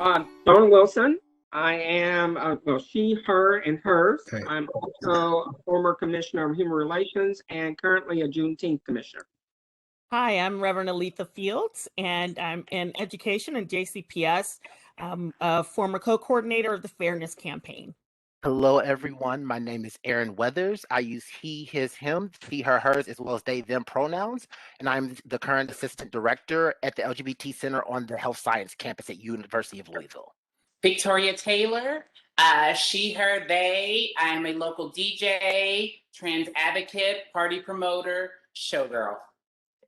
Dawn Wilson. I am, well, she, her, and hers. Okay. I'm also a former Commissioner of Human Relations and currently a Juneteenth Commissioner. Hi, I'm Reverend Aletha Fields, and I'm in education and JCPS, a former co-coordinator of the Fairness Campaign. Hello, everyone. My name is Aaron Weathers. I use he, his, him, he, her, hers, as well as they, them pronouns. And I'm the current assistant director at the LGBT Center on the Health Science campus at University of Louisville. Victoria Taylor, she, her, they. I'm a local DJ, trans advocate, party promoter, showgirl.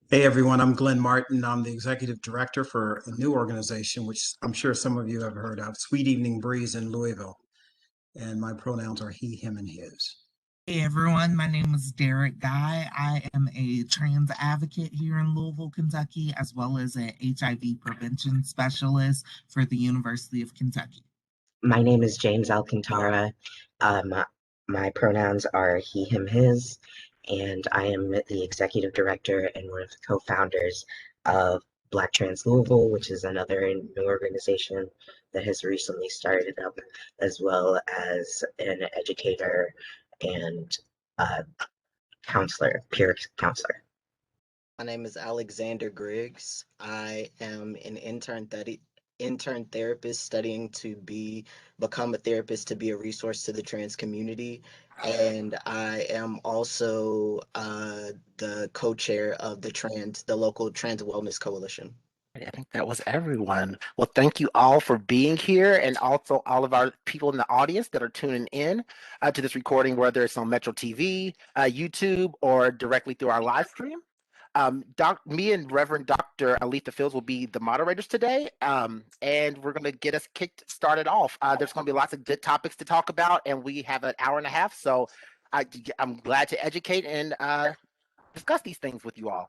Hey everyone, I'm Glenn Martin. I'm the executive director for a new organization, which I'm sure some of you have heard of, Sweet Evening Breeze in Louisville. And my pronouns are he, him, and his. Hey everyone, my name is Derek Guy. I am a trans advocate here in Louisville, Kentucky, as well as an HIV prevention specialist for the University of Kentucky. My name is James Alcantara. My pronouns are he, him, his, and I am the executive director and one of the co-founders of Black Trans Louisville, which is another new organization that has recently started up, as well as an educator and counselor, peer counselor. My name is Alexander Griggs. I am an intern therapist studying to become a therapist to be a resource to the trans community. And I am also the co-chair of the local Trans Wellness Coalition. I think that was everyone. Well, thank you all for being here, and also all of our people in the audience that are tuning in to this recording, whether it's on Metro TV, YouTube, or directly through our live stream. Me and Reverend Dr. Aletha Fields will be the moderators today, and we're going to get us started off. There's going to be lots of good topics to talk about, and we have an hour and a half, so I'm glad to educate and discuss these things with you all.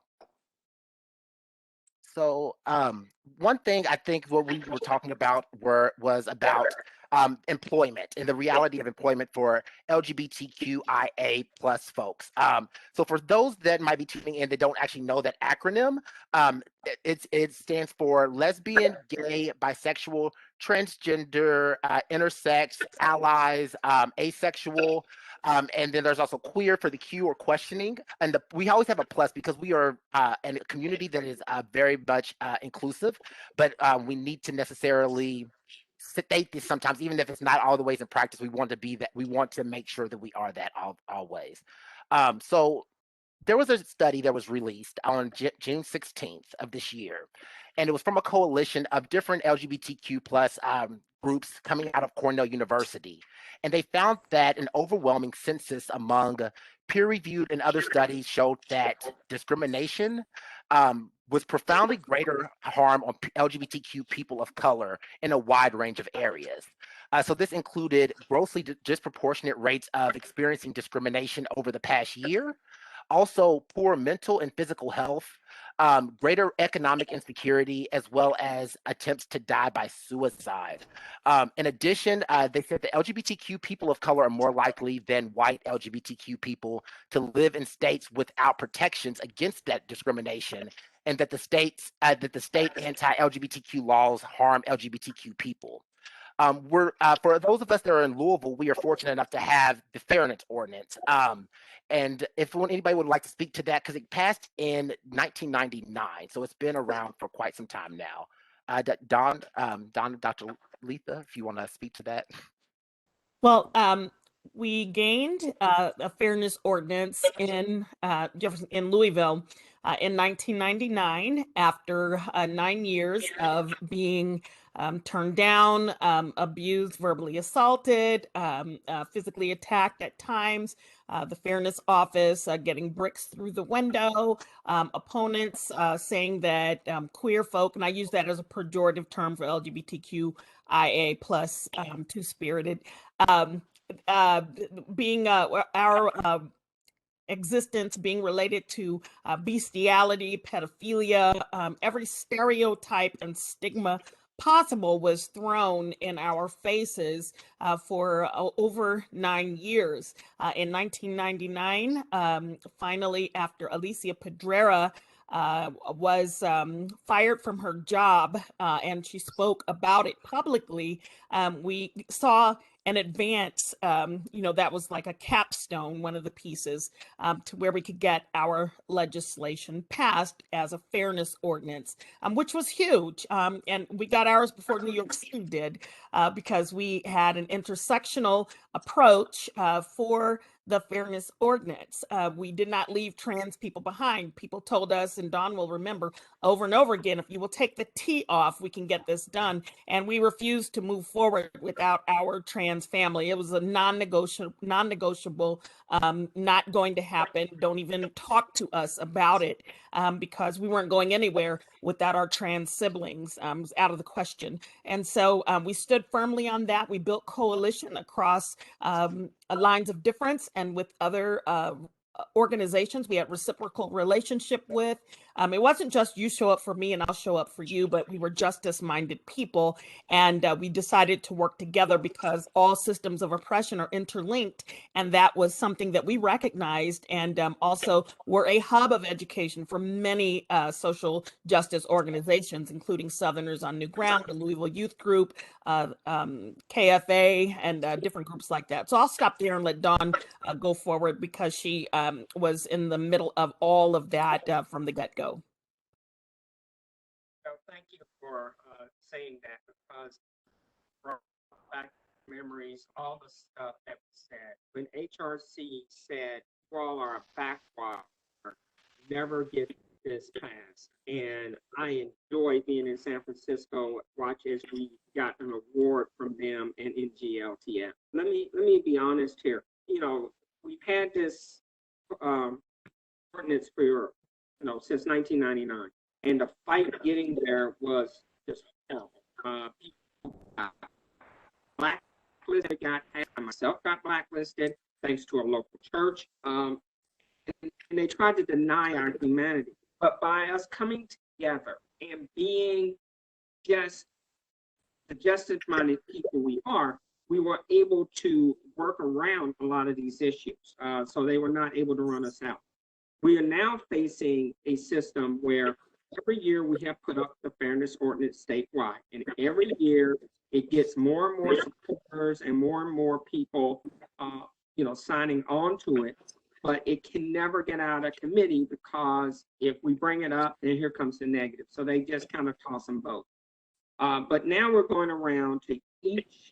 So one thing I think what we were talking about was about employment and the reality of employment for LGBTQIA plus folks. So for those that might be tuning in that don't actually know that acronym, it stands for lesbian, gay, bisexual, transgender, intersex, allies, asexual, and then there's also queer for the Q or questioning. And we always have a plus because we are in a community that is very much inclusive, but we need to necessarily state this sometimes, even if it's not all the ways in practice. We want to be that. We want to make sure that we are that always. So there was a study that was released on June 16th of this year, and it was from a coalition of different LGBTQ plus groups coming out of Cornell University. And they found that an overwhelming census among peer-reviewed and other studies showed that discrimination was profoundly greater harm on LGBTQ people of color in a wide range of areas. So this included grossly disproportionate rates of experiencing discrimination over the past year, also poor mental and physical health, greater economic insecurity, as well as attempts to die by suicide. In addition, they said that LGBTQ people of color are more likely than white LGBTQ people to live in states without protections against that discrimination, and that the state anti-LGBTQ laws harm LGBTQ people. For those of us that are in Louisville, we are fortunate enough to have the Fairness Ordinance. And if anybody would like to speak to that, because it passed in 1999, so it's been around for quite some time now. Dr. Letha, if you want to speak to that. Well, we gained a fairness ordinance in Louisville in 1999 after 9 years of being turned down, abused, verbally assaulted, physically attacked at times, the Fairness Office getting bricks through the window, opponents saying that queer folk, and I use that as a pejorative term for LGBTQIA plus two-spirited, being our existence being related to bestiality, pedophilia, every stereotype and stigma possible was thrown in our faces for over 9 years. In 1999, finally, after Alicia Pedrera was fired from her job, and she spoke about it publicly, we saw an advance, that was like a capstone, one of the pieces, to where we could get our legislation passed as a fairness ordinance, which was huge. And we got ours before New York City did, because we had an intersectional approach for the fairness ordinance. We did not leave trans people behind. People told us, and Dawn will remember over and over again, if you will take the T off, we can get this done. And we refused to move forward without our trans family. It was a non-negotiable, not going to happen. Don't even talk to us about it, because we weren't going anywhere without our trans siblings. It was out of the question. And so we stood firmly on that. We built coalition across lines of difference and with other organizations we had reciprocal relationship with. It wasn't just you show up for me and I'll show up for you, but we were justice-minded people, and we decided to work together because all systems of oppression are interlinked, and that was something that we recognized, and also we're a hub of education for many social justice organizations, including Southerners on New Ground, the Louisville Youth Group, KFA, and different groups like that. So I'll stop there and let Dawn go forward, because she was in the middle of all of that from the get-go. So thank you for saying that, because brought back memories, all the stuff that was said. When HRC said, you all are a backwater, never get this passed. And I enjoyed being in San Francisco, watch as we got an award from them and in GLTF. Let me be honest here. We've had this ordinance for, since 1999. And the fight getting there was just horrible. People got blacklisted, I myself got blacklisted thanks to a local church. And they tried to deny our humanity. But by us coming together and being just the justice-minded people we were able to work around a lot of these issues. So they were not able to run us out. We are now facing a system where every year we have put up the fairness ordinance statewide, and every year it gets more and more supporters and more people, signing on to it. But it can never get out of committee, because if we bring it up, then here comes the negative. So they just kind of toss them both. But now we're going around to each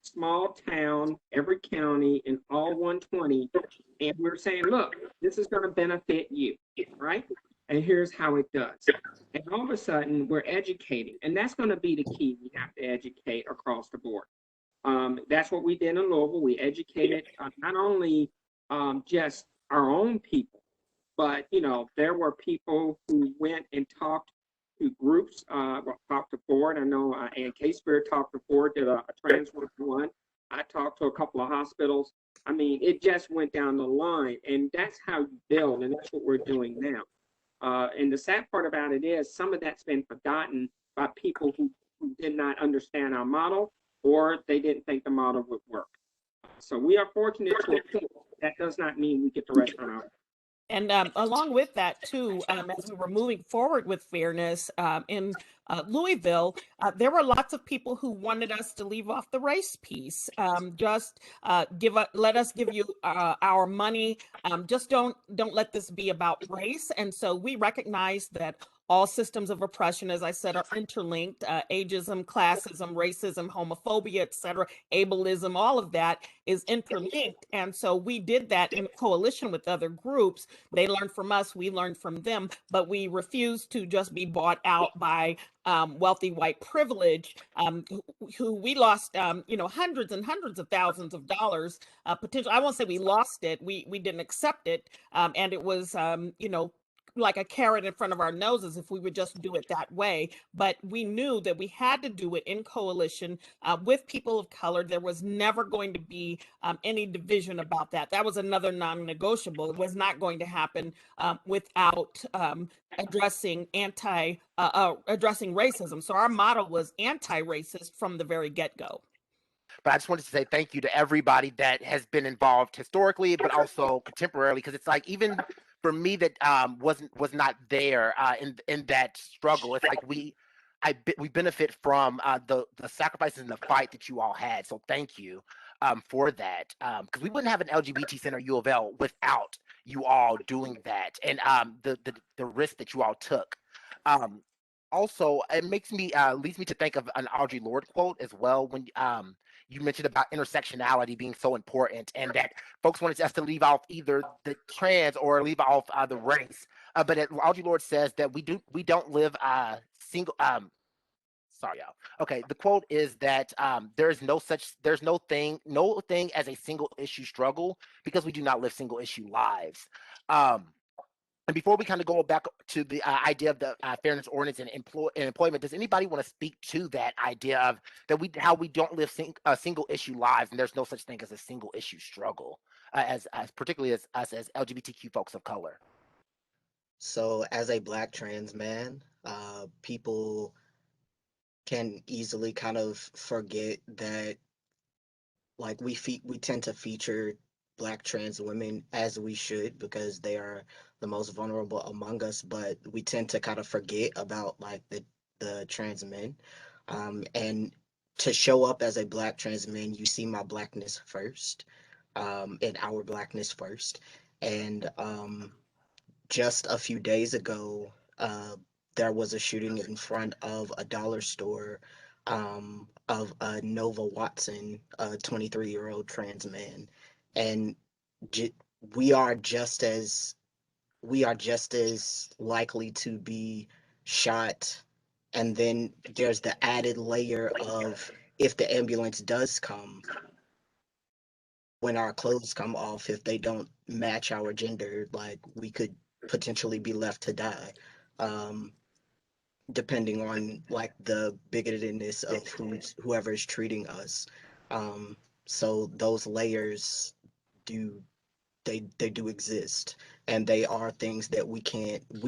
small town, every county, in all 120, and we're saying, look, this is going to benefit you, right? And here's how it does. And all of a sudden, we're educating, and that's going to be the key. We have to educate across the board. That's what we did in Louisville. We educated not only just our own people, but there were people who went and talked to groups, talked to Ford. I know Ann K-Spirit talked to Ford, did a trans one. I talked to a couple of hospitals. I mean, it just went down the line, and that's how you build, and that's what we're doing now. And the sad part about it is some of that's been forgotten by people who did not understand our model, or they didn't think the model would work. So we are fortunate to a point. That does not mean we get the rest on our. And along with that, too, as we were moving forward with fairness in Louisville, there were lots of people who wanted us to leave off the race piece. Just let us give you our money. Just don't let this be about race. And so we recognize that all systems of oppression, as I said, are interlinked. Ageism, classism, racism, homophobia, etc., ableism, all of that is interlinked. And so we did that in coalition with other groups. They learned from us, we learned from them, but we refused to just be bought out by wealthy white privilege, who we lost, hundreds and hundreds of thousands of dollars potential. I won't say we lost it. We didn't accept it. And it was, like a carrot in front of our noses if we would just do it that way. But we knew that we had to do it in coalition with people of color. There was never going to be any division about that. That was another non-negotiable. It was not going to happen without addressing racism. So our motto was anti-racist from the very get-go. But I just wanted to say thank you to everybody that has been involved historically, but also contemporarily, because it's like even for me that was not there in that struggle. It's like we benefit from the sacrifices and the fight that you all had. So thank you for that, because we wouldn't have an LGBT Center U of L without you all doing that, and the risk that you all took. Um, Also, it makes me leads me to think of an Audre Lorde quote as well when you mentioned about intersectionality being so important, and that folks wanted us to leave off either the trans or leave off the race. But Audre Lorde says that we don't live single. Sorry, y'all. Okay, the quote is that there's no thing as a single issue struggle because we do not live single issue lives. And before we kind of go back to the idea of the fairness ordinance and employment, does anybody want to speak to that idea of how we don't live single issue lives, and there's no such thing as a single issue struggle, as particularly as us as LGBTQ folks of color? So, as a Black trans man, people can easily kind of forget that, like, we tend to feature Black trans women as we should because they are the most vulnerable among us, but we tend to kind of forget about like the trans men. And to show up as a Black trans man, you see my Blackness first, and our Blackness first. And just a few days ago, there was a shooting in front of a dollar store, of a Nova Watson, a 23-year-old trans man, and j- we are just as likely to be shot. And then there's the added layer of, if the ambulance does come, when our clothes come off, if they don't match our gender, like, we could potentially be left to die, um, depending on like the bigotedness of whoever's treating us. So those layers do they do exist, and they are things that we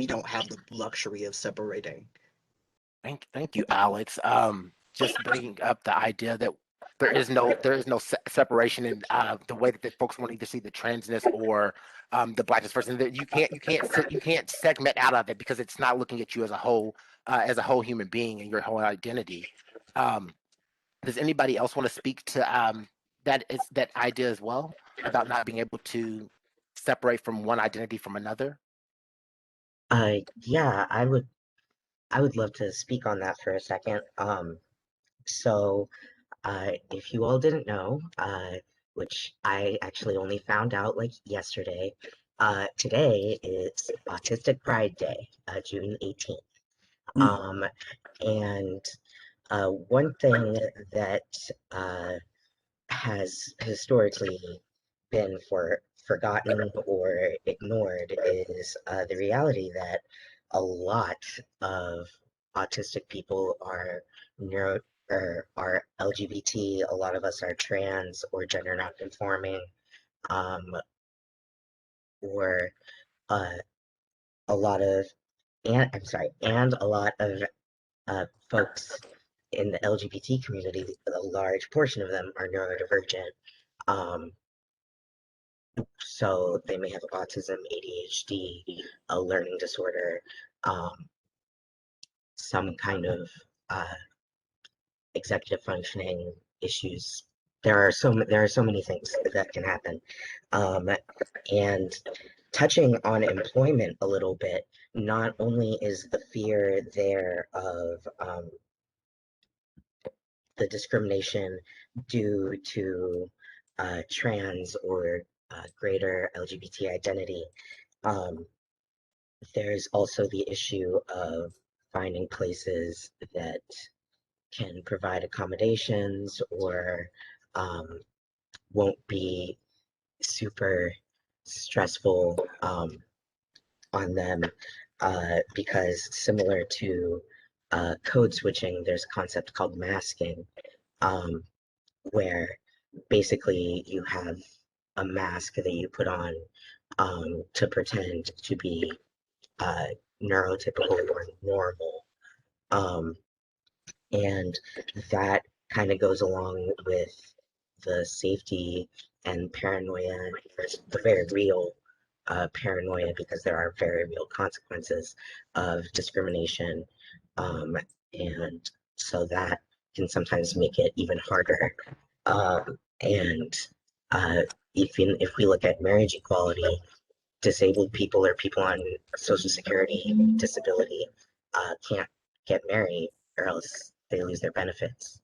don't have the luxury of separating. Thank you, Alex. Just bringing up the idea that there is no separation in the way that the folks want to either see the transness or the Blackness first, and that you can't segment out of it because it's not looking at you as a whole human being and your whole identity. Um, does anybody else want to speak to that idea as well about not being able to separate from one identity from another? Yeah, I would love to speak on that for a second. So if you all didn't know, which I actually only found out like yesterday, today is Autistic Pride Day, June 18th. And one thing that has historically been forgotten or ignored is the reality that a lot of autistic people are neuro or are LGBT. A lot of us are trans or gender non-conforming, um, or uh, a lot of and a lot of folks in the LGBT community. A large portion of them are neurodivergent. Um, So they may have autism, ADHD, a learning disorder, some kind of uh, executive functioning issues. There are so many things that can happen. And touching on employment a little bit, not only is the fear there of the discrimination due to trans or greater LGBT identity, um, there's also the issue of finding places that can provide accommodations or won't be super stressful on them, because similar to code switching, there's a concept called masking, um, where basically you have a mask that you put on to pretend to be uh, neurotypical or normal. Um, and that kind of goes along with the safety and paranoia, the very real paranoia, because there are very real consequences of discrimination. And so that can sometimes make it even harder. And if we look at marriage equality, disabled people or people on Social Security disability can't get married or else they lose their benefits.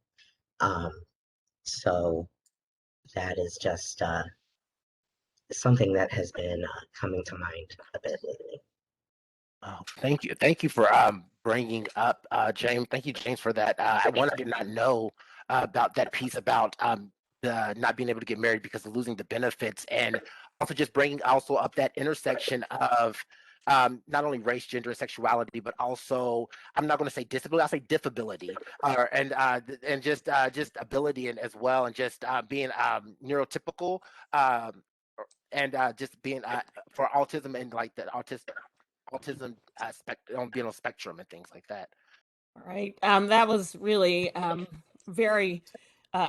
So that is just something that has been coming to mind a bit lately. Oh, thank you. Thank you for bringing up James. Thank you, James, for that. I did not know about that piece about the not being able to get married because of losing the benefits, and also just bringing also up that intersection of not only race, gender, and sexuality, but also I'm not going to say disability. I'll say diffability, and just ability and as well, and just being neurotypical. And just being for autism and like the autism aspect on being on spectrum and things like that. All right. That was really very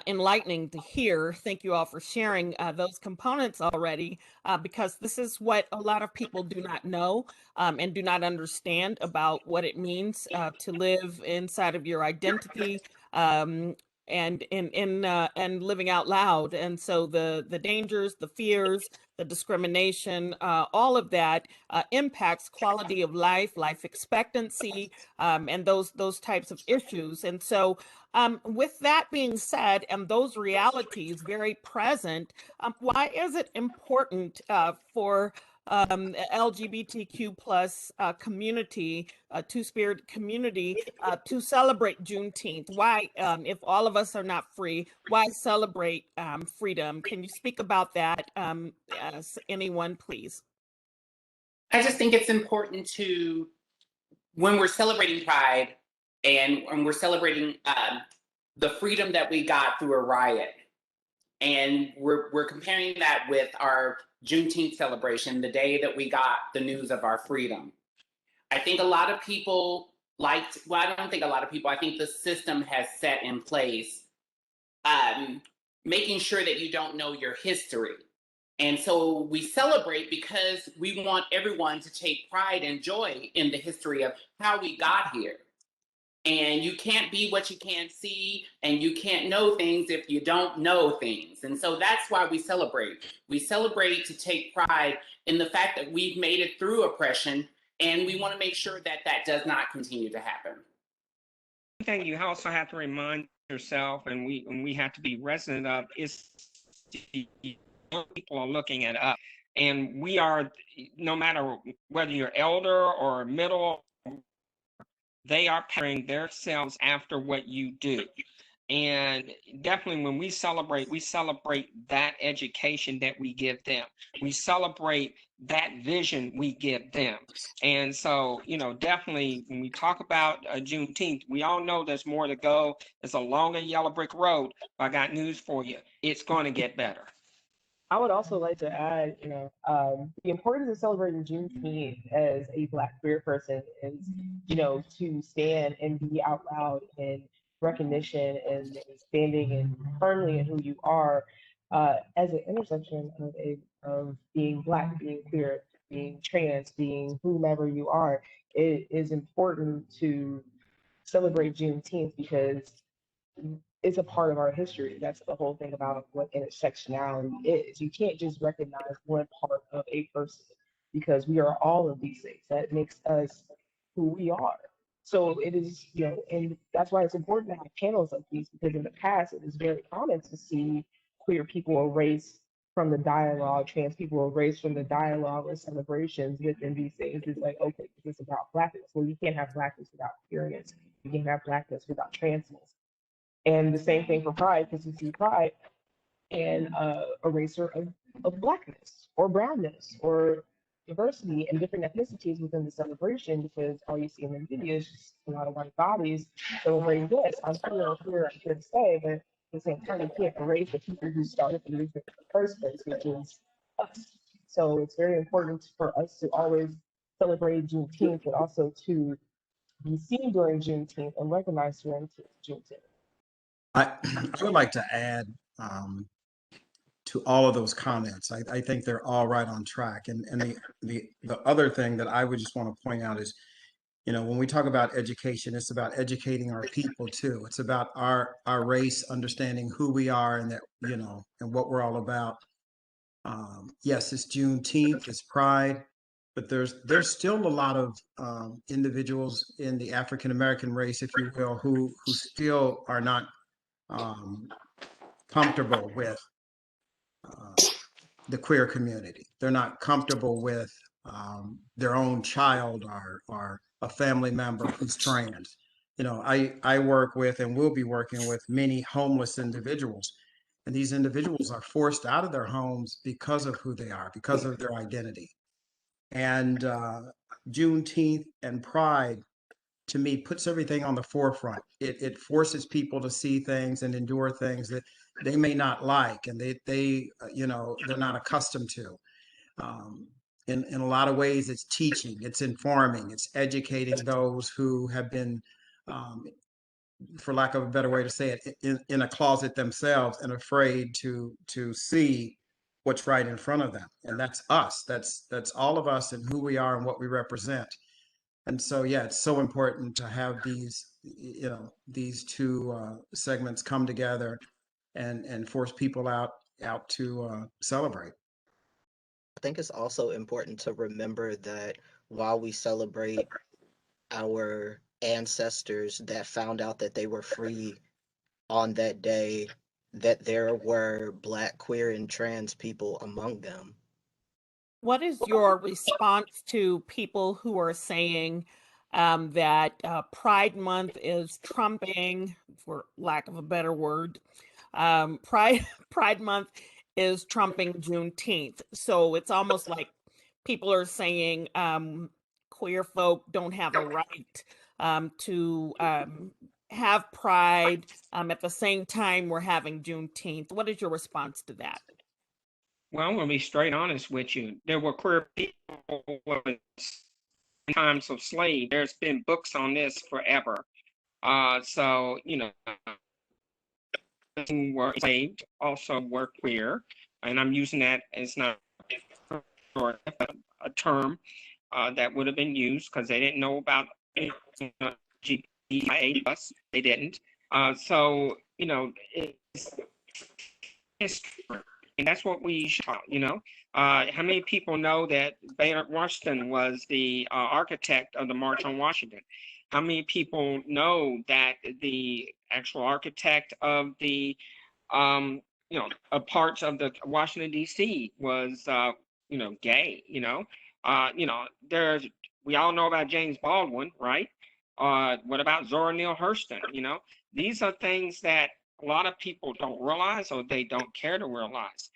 enlightening to hear. Thank you all for sharing those components already, because this is what a lot of people do not know and do not understand about what it means to live inside of your identity. And living out loud, and so the dangers, the fears, the discrimination, all of that impacts quality of life, life expectancy, and those types of issues. And so, with that being said, and those realities very present, why is it important for LGBTQ plus community, two-spirit community, to celebrate Juneteenth? Why, if all of us are not free, why celebrate freedom? Can you speak about that, anyone, please? I just think it's important to, when we're celebrating Pride and when we're celebrating the freedom that we got through a riot, and we're comparing that with our Juneteenth celebration, the day that we got the news of our freedom. I think a lot of people I don't think a lot of people, I think the system has set in place making sure that you don't know your history. And so we celebrate because we want everyone to take pride and joy in the history of how we got here. And you can't be what you can't see, and you can't know things if you don't know things. And so that's why we celebrate. We celebrate to take pride in the fact that we've made it through oppression, and we want to make sure that that does not continue to happen. One thing you also have to remind yourself, and we have to be resident of, is people are looking at us, and we are, no matter whether you're elder or middle, they are patterning themselves after what you do. And definitely when we celebrate that education that we give them. We celebrate that vision we give them. And so, definitely when we talk about Juneteenth, we all know there's more to go. It's a long and yellow brick road. But I got news for you. It's going to get better. I would also like to add, the importance of celebrating Juneteenth as a Black queer person is, to stand and be out loud in recognition and standing and firmly in who you are as an intersection of being Black, being queer, being trans, being whomever you are. It is important to celebrate Juneteenth because it's a part of our history. That's the whole thing about what intersectionality is. You can't just recognize one part of a person because we are all of these things. That makes us who we are. So it is, and that's why it's important to have panels like these, because in the past it is very common to see queer people erased from the dialogue, trans people erased from the dialogue or celebrations within these things. It's like, okay, this is about Blackness. Well, you can't have Blackness without queerness. You can't have Blackness without transness. And the same thing for Pride, because you see Pride and eraser of Blackness or brownness or diversity and different ethnicities within the celebration, because all you see in the media is just a lot of white bodies celebrating this. I'm here, I should say, but at the same time, you can't erase the people who started the movement in the first place, which is us. So it's very important for us to always celebrate Juneteenth, but also to be seen during Juneteenth and recognized during Juneteenth. I would like to add to all of those comments. I think they're all right on track. And the other thing that I would just want to point out is, you know, when we talk about education, it's about educating our people too. It's about our race, understanding who we are and that, you know, and what we're all about. Yes, it's Juneteenth, it's Pride, but there's still a lot of individuals in the African American race, if you will, who still are not comfortable with the queer community. They're not comfortable with their own child or a family member who's trans. You know, I work with and will be working with many homeless individuals. And these individuals are forced out of their homes because of who they are, because of their identity. And Juneteenth and Pride, to me, puts everything on the forefront. It forces people to see things and endure things that they may not like and they you know, they're not accustomed to. In a lot of ways, it's teaching, it's informing, it's educating those who have been for lack of a better way to say it, in a closet themselves and afraid to see what's right in front of them. And that's us. That's all of us and who we are and what we represent. And so, yeah, it's so important to have these, you know, these two segments come together and force people out to celebrate. I think it's also important to remember that while we celebrate our ancestors that found out that they were free on that day, that there were Black, queer, and trans people among them. What is your response to people who are saying that Pride Month is trumping, for lack of a better word, Pride Month is trumping Juneteenth? So it's almost like people are saying queer folk don't have a right to have Pride at the same time we're having Juneteenth. What is your response to that? Well, I'm going to be straight honest with you. There were queer people in times of slave. There's been books on this forever. So, you know, who were enslaved also were queer. And I'm using that as not a term that would have been used because they didn't know about LGBTQIA plus. They didn't. So, you know, it's history. And that's what we should talk, you know. How many people know that Bayard Washington was the architect of the March on Washington? How many people know that the actual architect of the, you know, parts of the Washington, D.C. was, you know, gay, you know? You know, we all know about James Baldwin, right? What about Zora Neale Hurston, you know? These are things that a lot of people don't realize or they don't care to realize.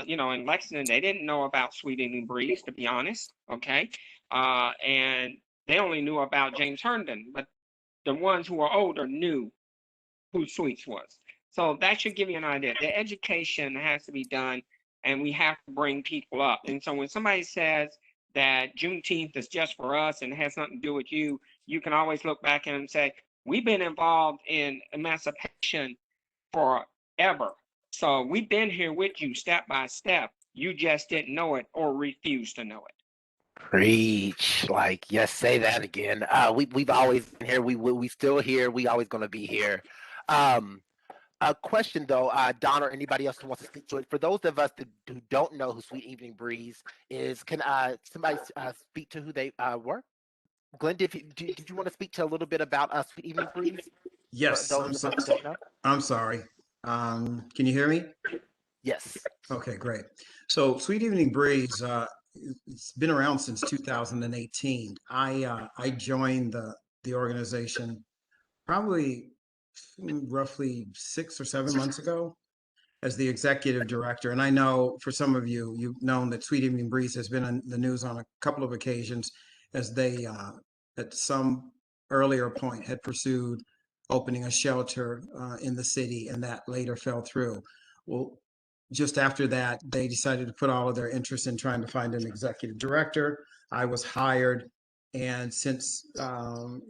You know, in Lexington, they didn't know about Sweet Evening Breeze, to be honest, okay? And they only knew about James Herndon, but the ones who are older knew who Sweets was. So that should give you an idea. The education has to be done, and we have to bring people up. And so when somebody says that Juneteenth is just for us and it has nothing to do with you, you can always look back at them and say, we've been involved in emancipation forever. So we've been here with you step by step. You just didn't know it or refused to know it. Preach. Like, yes, say that again. We've always been here. We still here. We always gonna be here. A question though, Don or anybody else who wants to speak to it. For those of us who don't know who Sweet Evening Breeze is, can somebody speak to who they were? Glenn, did you want to speak to a little bit about Sweet Evening Breeze? Yes, For those of us who don't know? I'm sorry. Can you hear me? Yes. Okay, great. So Sweet Evening Breeze, it's been around since 2018. I joined the organization probably roughly 6 or 7 months ago as the executive director. And I know for some of you, you've known that Sweet Evening Breeze has been in the news on a couple of occasions as they, at some earlier point, had pursued opening a shelter in the city, and that later fell through. Well, just after that, they decided to put all of their interest in trying to find an executive director. I was hired. And since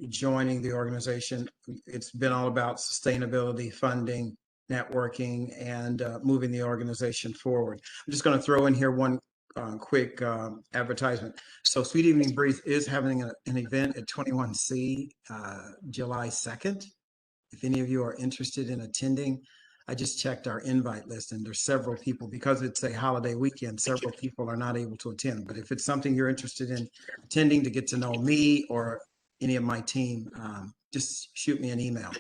joining the organization, it's been all about sustainability, funding, networking, and moving the organization forward. I'm just going to throw in here one quick advertisement. So Sweet Evening Breeze is having an event at 21C July 2nd. If any of you are interested in attending, I just checked our invite list and there's several people, because it's a holiday weekend, several people are not able to attend. But if it's something you're interested in attending to get to know me or any of my team, just shoot me an email.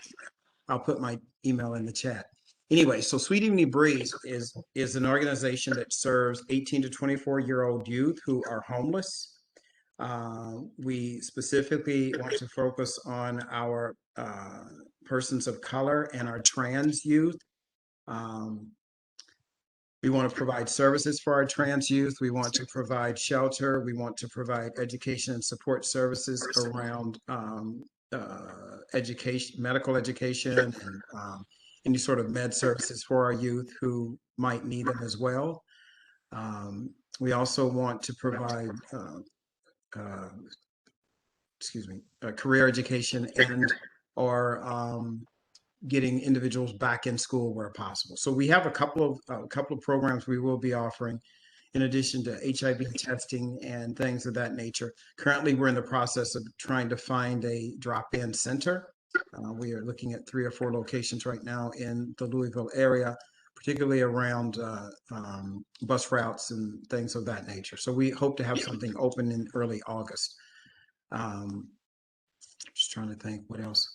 I'll put my email in the chat. Anyway, so Sweet Evening Breeze is an organization that serves 18 to 24-year-old youth who are homeless. We specifically want to focus on our persons of color and our trans youth. We want to provide services for our trans youth. We want to provide shelter. We want to provide education and support services around education, medical education, and any sort of med services for our youth who might need them as well. We also want to provide career education and or getting individuals back in school where possible. So we have a couple of programs we will be offering in addition to HIV testing and things of that nature. Currently, we're in the process of trying to find a drop-in center. We are looking at 3 or 4 locations right now in the Louisville area, particularly around bus routes and things of that nature. So we hope to have something open in early August. Just trying to think what else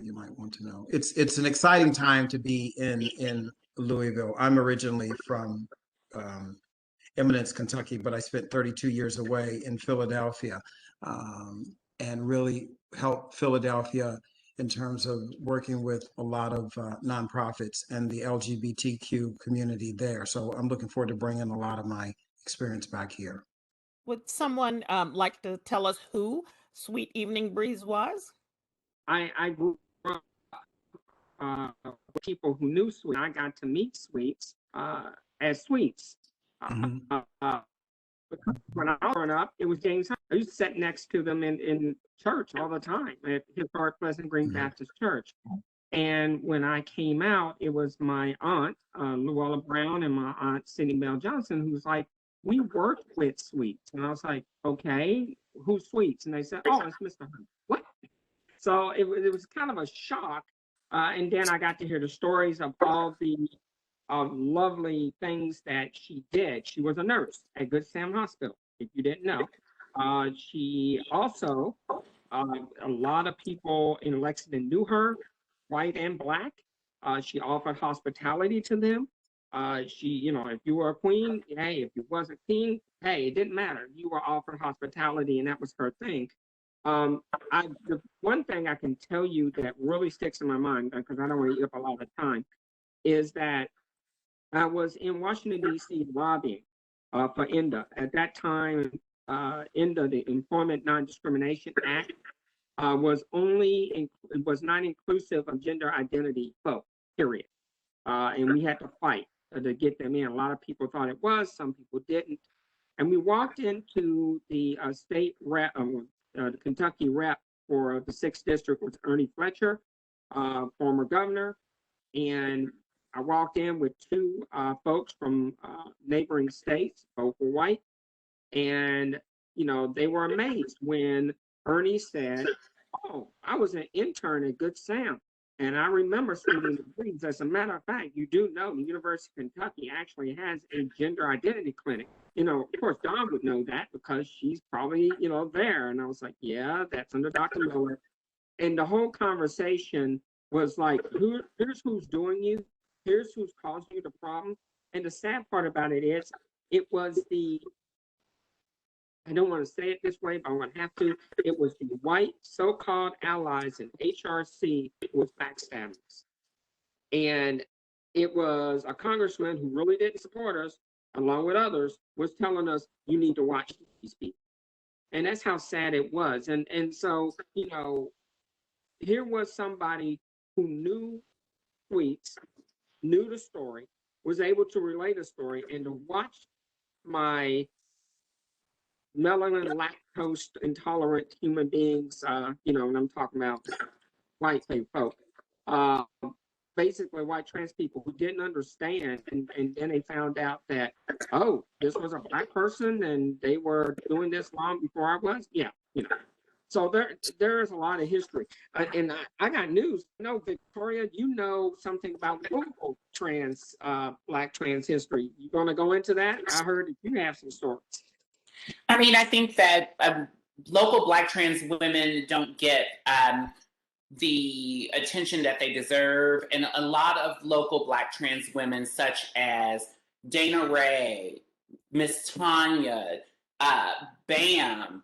you might want to know. It's an exciting time to be in Louisville. I'm originally from Eminence, Kentucky, but I spent 32 years away in Philadelphia, and really helped Philadelphia in terms of working with a lot of nonprofits and the LGBTQ community there. So I'm looking forward to bringing a lot of my experience back here. Would someone like to tell us who Sweet Evening Breeze was? I grew up with people who knew Sweet. I got to meet Sweets as Sweets. When I was growing up, it was James. I used to sit next to them in church all the time at Historic Pleasant Green Baptist Church. And when I came out, it was my aunt, Luella Brown, and my aunt, Cindy Bell Johnson, who was like, we worked with Sweets. And I was like, okay, who's Sweets? And they said, oh, it's Mr. Hunt. What? So it was kind of a shock. And then I got to hear the stories of all the lovely things that she did. She was a nurse at Good Sam Hospital, if you didn't know. She also, a lot of people in Lexington knew her, white and black. She offered hospitality to them. She, you know, if you were a queen, hey, if you wasn't king, hey, it didn't matter. You were offered hospitality, and that was her thing. The one thing I can tell you that really sticks in my mind, because I don't want to eat up a lot of time, is that I was in Washington, D.C. lobbying for INDA. At that time, INDA, the Employment Non-Discrimination Act, was not inclusive of gender identity folk, period. And we had to fight to get them in. A lot of people thought it was, some people didn't. And we walked into the state rep, the Kentucky rep for the 6th district was Ernie Fletcher, former governor. And I walked in with 2 folks from neighboring states, both were white. And, you know, they were amazed when Ernie said, oh, I was an intern at Good Sam. And I remember Sweet Evening Breeze. As a matter of fact, you do know the University of Kentucky actually has a gender identity clinic. You know, of course, Dawn would know that because she's probably, you know, there. And I was like, yeah, that's under Dr. Miller. And the whole conversation was like, here's who's doing you. Here's who's causing you the problem. And the sad part about it is, it was I don't want to say it this way, but I'm going to have to. It was the white so-called allies in HRC with backstabbers. And it was a congressman who really didn't support us, along with others, was telling us, you need to watch these people. And that's how sad it was. And so, you know, here was somebody who knew Sweets, knew the story, was able to relay the story, and to watch my melanin lactose intolerant human beings, you know, and I'm talking about white folk, basically white trans people who didn't understand, and then they found out that, oh, this was a Black person and they were doing this long before I was. Yeah, you know. So there is a lot of history, and I got news. No, Victoria, you know something about local trans, Black trans history. You going to go into that? I heard that you have some stories. I mean, I think that local Black trans women don't get the attention that they deserve, and a lot of local Black trans women, such as Dana Ray, Miss Tanya, Bam.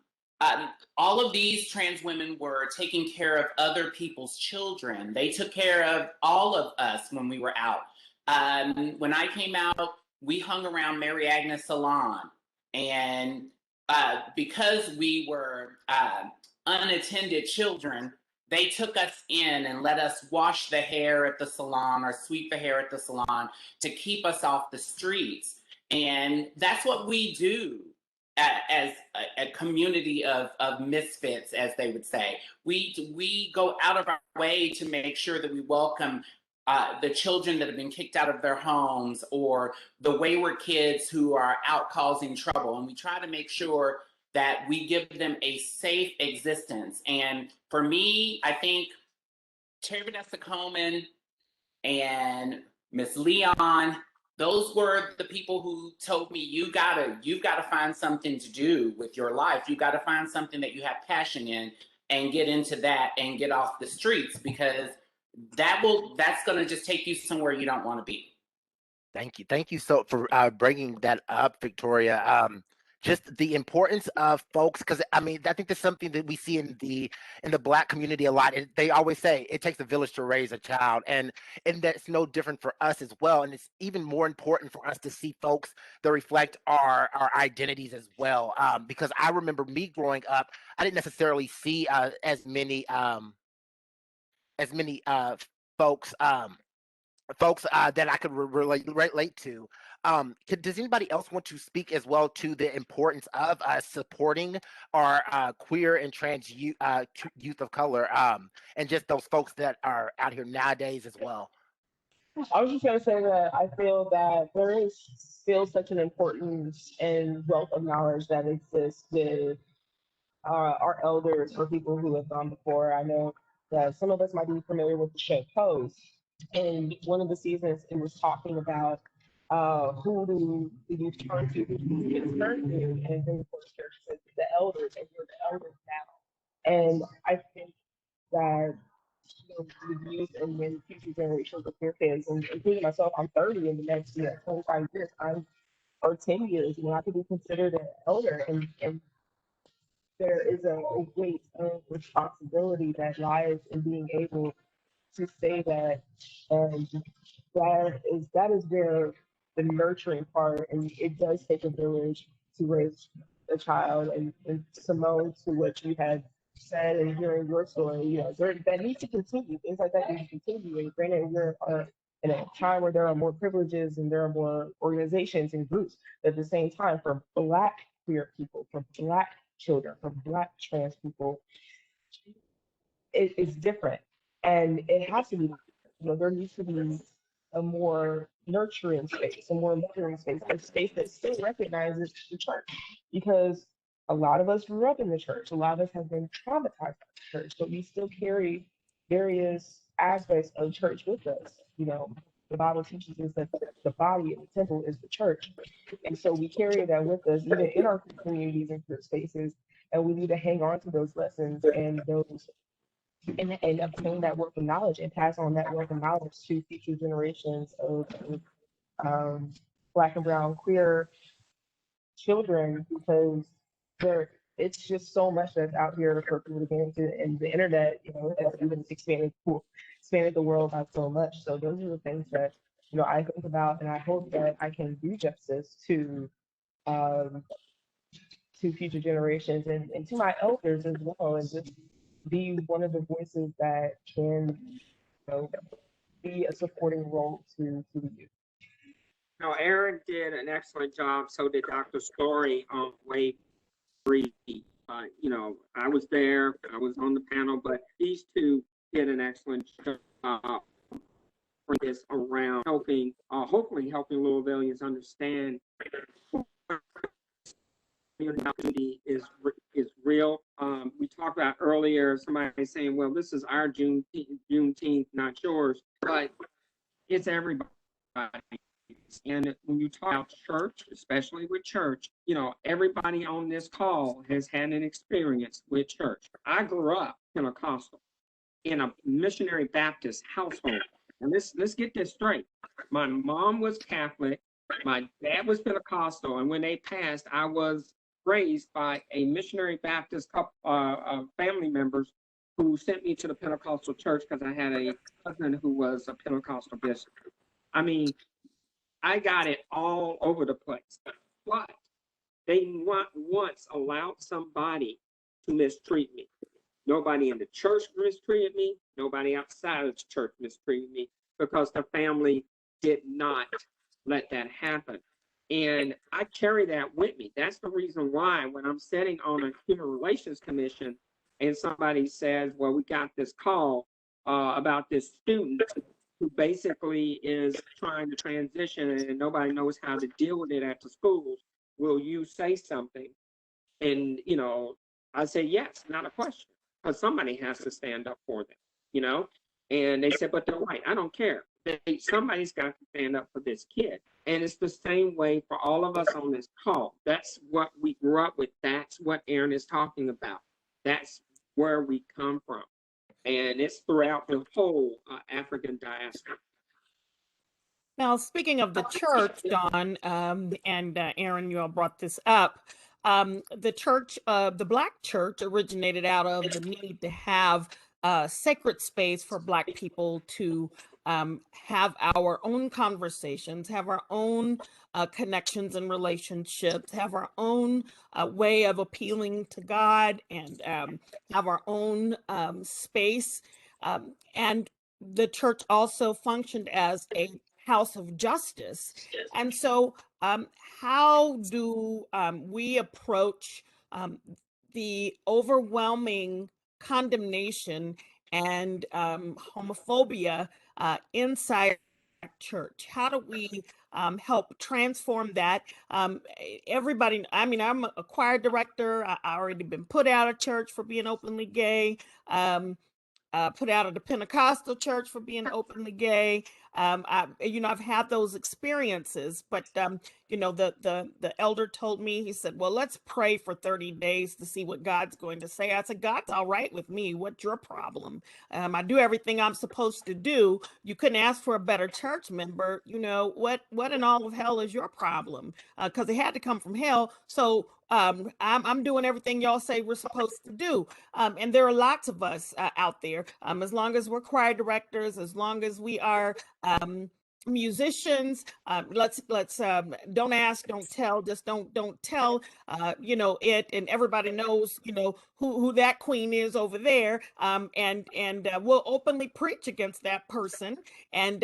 All of these trans women were taking care of other people's children. They took care of all of us when we were out. When I came out, we hung around Mary Agnes Salon. And because we were unattended children, they took us in and let us wash the hair at the salon or sweep the hair at the salon to keep us off the streets. And that's what we do as a community of misfits, as they would say. We go out of our way to make sure that we welcome the children that have been kicked out of their homes, or the wayward kids who are out causing trouble. And we try to make sure that we give them a safe existence. And for me, I think Terry Vanessa Coleman and Miss Leon, those were the people who told me, you've got to find something to do with your life. You got to find something that you have passion in and get into that and get off the streets, because that's going to just take you somewhere you don't want to be. Thank you so for bringing that up, Victoria. Just the importance of folks, because I mean, I think that's something that we see in the Black community a lot. They always say it takes a village to raise a child, and that's no different for us as well. And it's even more important for us to see folks that reflect our identities as well. Because I remember me growing up, I didn't necessarily see as many folks. Folks that I could relate to. Does anybody else want to speak as well to the importance of supporting our queer and trans youth of color, and just those folks that are out here nowadays as well? I was just going to say that I feel that there is still such an importance and wealth of knowledge that exists with our elders or people who have gone before. I know that some of us might be familiar with the show Pose. And one of the seasons, it was talking about who do you turn to, who do you turn to, and then of course church says the elders, and you're the elders now. And I think that the youth and then future generations of queer kids, and including myself, I'm 30 in the next 25 years, or 10 years, I could be considered an elder, and there is a weight of responsibility that lies in being able to say that, and that is where the nurturing part, and it does take a village to raise a child. And Simone, to what you had said and hearing your story, that needs to continue. Things like that need to continue. And granted, we're in a time where there are more privileges and there are more organizations and groups. But at the same time, for Black queer people, for Black children, for Black trans people, it's different, and it has to be. There needs to be a more nurturing space, a more mothering space, a space that still recognizes the church, because a lot of us grew up in the church. A lot of us have been traumatized by the church, but we still carry various aspects of church with us. The Bible teaches us that the body of the temple is the church, and so we carry that with us, even in our communities and church spaces. And we need to hang on to those lessons and those and obtain that wealth of knowledge and pass on that wealth of knowledge to future generations of Black and brown queer children, because it's just so much that's out here for people to get into, and the internet, has even expanded the world out so much. So those are the things that I think about, and I hope that I can do justice to future generations and to my elders as well, and just be one of the voices that can, be a supporting role to the youth. Aaron did an excellent job. So did Dr. Story on Wave 3. I was there. I was on the panel, but these two did an excellent job focus around helping, hopefully helping Louisvillians understand opportunity is real. We talked about earlier, somebody saying, well, this is our Juneteenth, not yours, but it's everybody. And when you talk about church, especially with church, you know, everybody on this call has had an experience with church. I grew up Pentecostal in a missionary Baptist household. And let's get this straight. My mom was Catholic, my dad was Pentecostal, and when they passed, I was raised by a missionary Baptist family members who sent me to the Pentecostal church because I had a cousin who was a Pentecostal bishop. I mean, I got it all over the place, but they once allowed somebody to mistreat me. Nobody in the church mistreated me. Nobody outside of the church mistreated me because the family did not let that happen. And I carry that with me. That's the reason why when I'm sitting on a Human Relations Commission and somebody says, well, we got this call about this student who basically is trying to transition and nobody knows how to deal with it at the schools, will you say something? And, you know, I say, yes, not a question, because somebody has to stand up for them, you know? And they said, but they're white. I don't care. Somebody's got to stand up for this kid. And it's the same way for all of us on this call. That's what we grew up with. That's what Aaron is talking about. That's where we come from. And it's throughout the whole African diaspora. Now, speaking of the church, Don, and Aaron, you all brought this up. The church, the Black church, originated out of the need to have sacred space for Black people to have our own conversations, have our own connections and relationships, have our own way of appealing to God, and have our own space. And the church also functioned as a house of justice. And so, how do we approach the overwhelming condemnation and homophobia inside church? How do we help transform that? Everybody, I mean, I'm a choir director. I already been put out of church for being openly gay. Put out of the Pentecostal church for being openly gay. I've had those experiences, but the elder told me, he said, well, let's pray for 30 days to see what God's going to say. I said, God's all right with me. What's your problem? I do everything I'm supposed to do. You couldn't ask for a better church member. You know, what in all of hell is your problem? Because it had to come from hell. So I'm doing everything y'all say we're supposed to do. And there are lots of us out there. As long as we're choir directors, as long as we are musicians, let's don't ask, don't tell, just don't tell it, and everybody knows who that queen is over there, and we'll openly preach against that person, and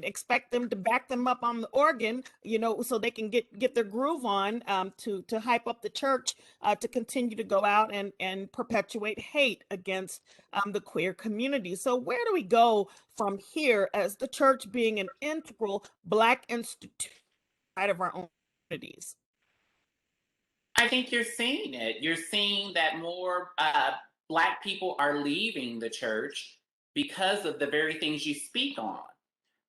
expect them to back them up on the organ, so they can get their groove on, to hype up the church, to continue to go out and perpetuate hate against the queer community. So where do we go from here as the church being an integral Black institution out of our own communities? I think you're seeing it. You're seeing that more Black people are leaving the church because of the very things you speak on.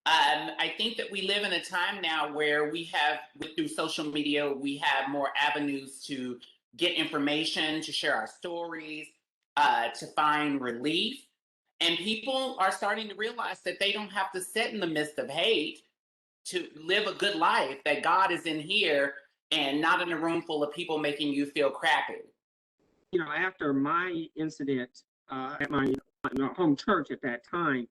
I think that we live in a time now where we have, through social media, we have more avenues to get information, to share our stories, to find relief. And people are starting to realize that they don't have to sit in the midst of hate to live a good life, that God is in here and not in a room full of people making you feel crappy. After my incident at my home church at that time,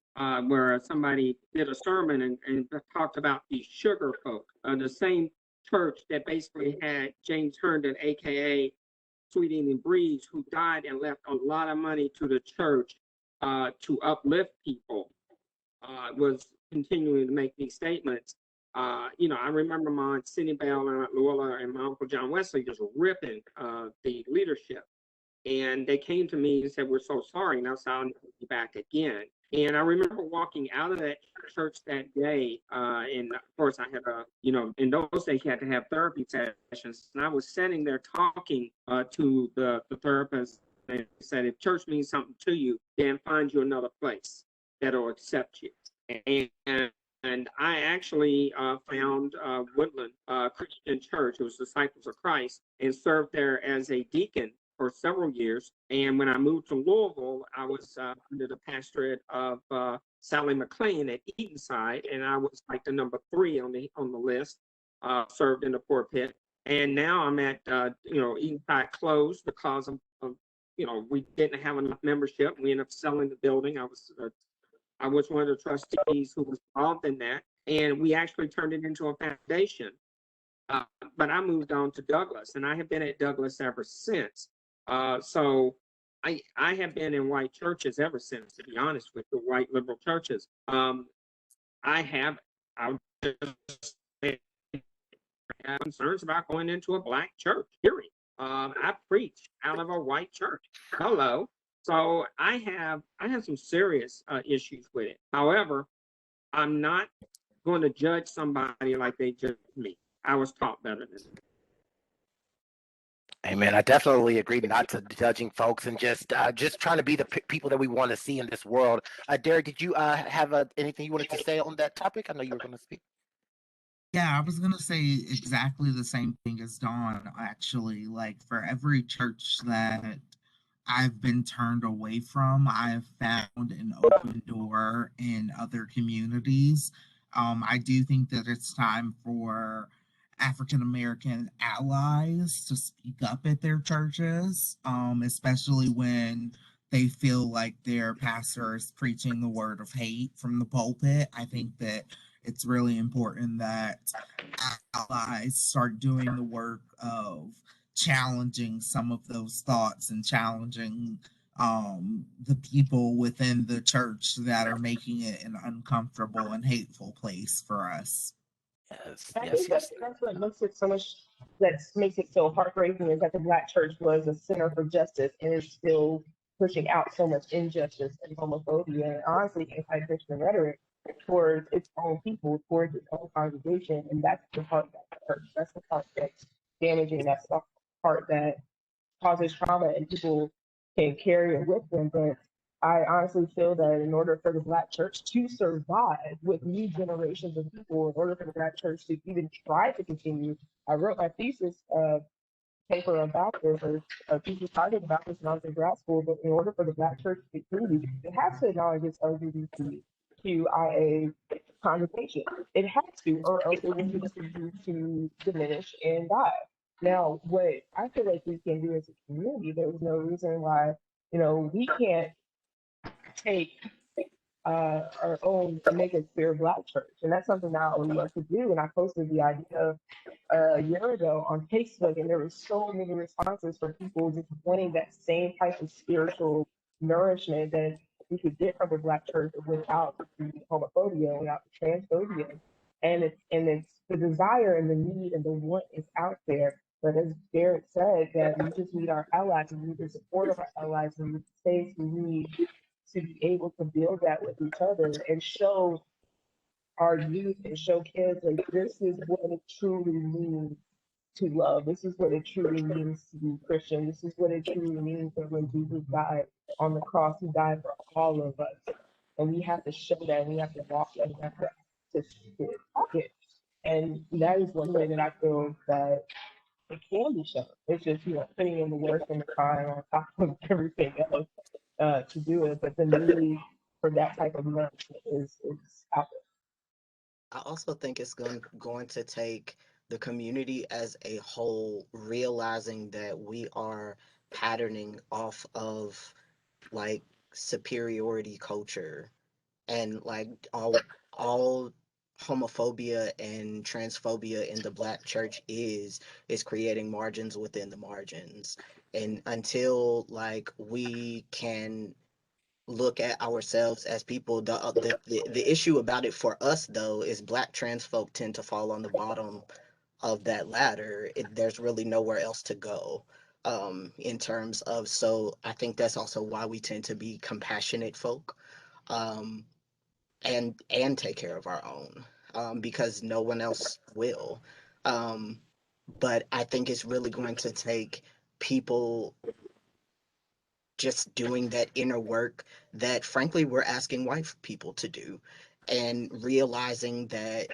where somebody did a sermon and talked about the sugar folk, the same church that basically had James Herndon, aka Sweet Evening Breeze, who died and left a lot of money to the church to uplift people, was continuing to make these statements. I remember my Aunt Cindy Bell and Aunt Luella and my Uncle John Wesley just ripping the leadership. And they came to me and said, we're so sorry. And I said, I'll be back again. And I remember walking out of that church that day, and of course I had in those days you had to have therapy sessions, and I was sitting there talking to the therapist, and he said, if church means something to you, then find you another place that'll accept you. And I actually found Woodland Christian Church. It was Disciples of Christ, and served there as a deacon for several years. And when I moved to Louisville, I was under the pastorate of Sally McLean at Eatonside, and I was like the number 3 on the list. Served in the pulpit, and now I'm at Eatonside closed because of we didn't have enough membership. We ended up selling the building. I was one of the trustees who was involved in that, and we actually turned it into a foundation. But I moved on to Douglas, and I have been at Douglas ever since. So I have been in white churches ever since, to be honest with you, white liberal churches. I'll just say I have concerns about going into a black church, period. I preach out of a white church. Hello. So I have some serious issues with it. However, I'm not going to judge somebody like they judge me. I was taught better than that. Amen. I definitely agree not to judging folks and just trying to be the people that we want to see in this world. Derek, did you have anything you wanted to say on that topic? I know you were going to speak. Yeah, I was going to say exactly the same thing as Dawn, actually. Like, for every church that I've been turned away from, I've found an open door in other communities. I do think that it's time for African American allies to speak up at their churches, especially when they feel like their pastor is preaching the word of hate from the pulpit. I think that it's really important that allies start doing the work of challenging some of those thoughts and challenging the people within the church that are making it an uncomfortable and hateful place for us. Yes, I yes, think yes. that's what makes it so heartbreaking is that the Black church was a center for justice and is still pushing out so much injustice and homophobia and honestly anti-Christian rhetoric towards its own people, towards its own congregation. And that's the part that hurts. That's the part that's damaging. That's the part that causes trauma and people can carry it with them. But I honestly feel that in order for the Black church to survive with new generations of people, in order for the Black church to even try to continue, I wrote my thesis paper about this, or a thesis project about this when I was in grad school. But in order for the Black church to continue, it has to acknowledge its LGBTQIA connotation. It has to, or else it will continue to diminish and die. Now, what I feel like we can do as a community, there's no reason why, we can't take our own and make a queer Black church. And that's something that I would love to do. And I posted the idea a year ago on Facebook, and there were so many responses from people just wanting that same type of spiritual nourishment that we could get from the Black church without the homophobia, without the transphobia. And it's the desire and the need and the want is out there. But as Derek said, that we just need our allies, we need the support of our allies, we need the space, we need to be able to build that with each other and show our youth and show kids like this is what it truly means to love. This is what it truly means to be Christian. This is what it truly means that when Jesus died on the cross, he died for all of us. And we have to show that, and we have to walk that, and we have to talk it. And that is one way that I feel that it can be shown. It's just, putting in the work and the time on top of everything else to do it. But the need for that type of nourishment is out there. I also think it's going to take the community as a whole realizing that we are patterning off of like superiority culture, and like all homophobia and transphobia in the Black church is creating margins within the margins. And until like we can look at ourselves as people, the issue about it for us though is Black trans folk tend to fall on the bottom of that ladder. There's really nowhere else to go in terms of, so I think that's also why we tend to be compassionate folk. um and take care of our own, because no one else will. But I think it's really going to take people just doing that inner work that, frankly, we're asking white people to do, and realizing that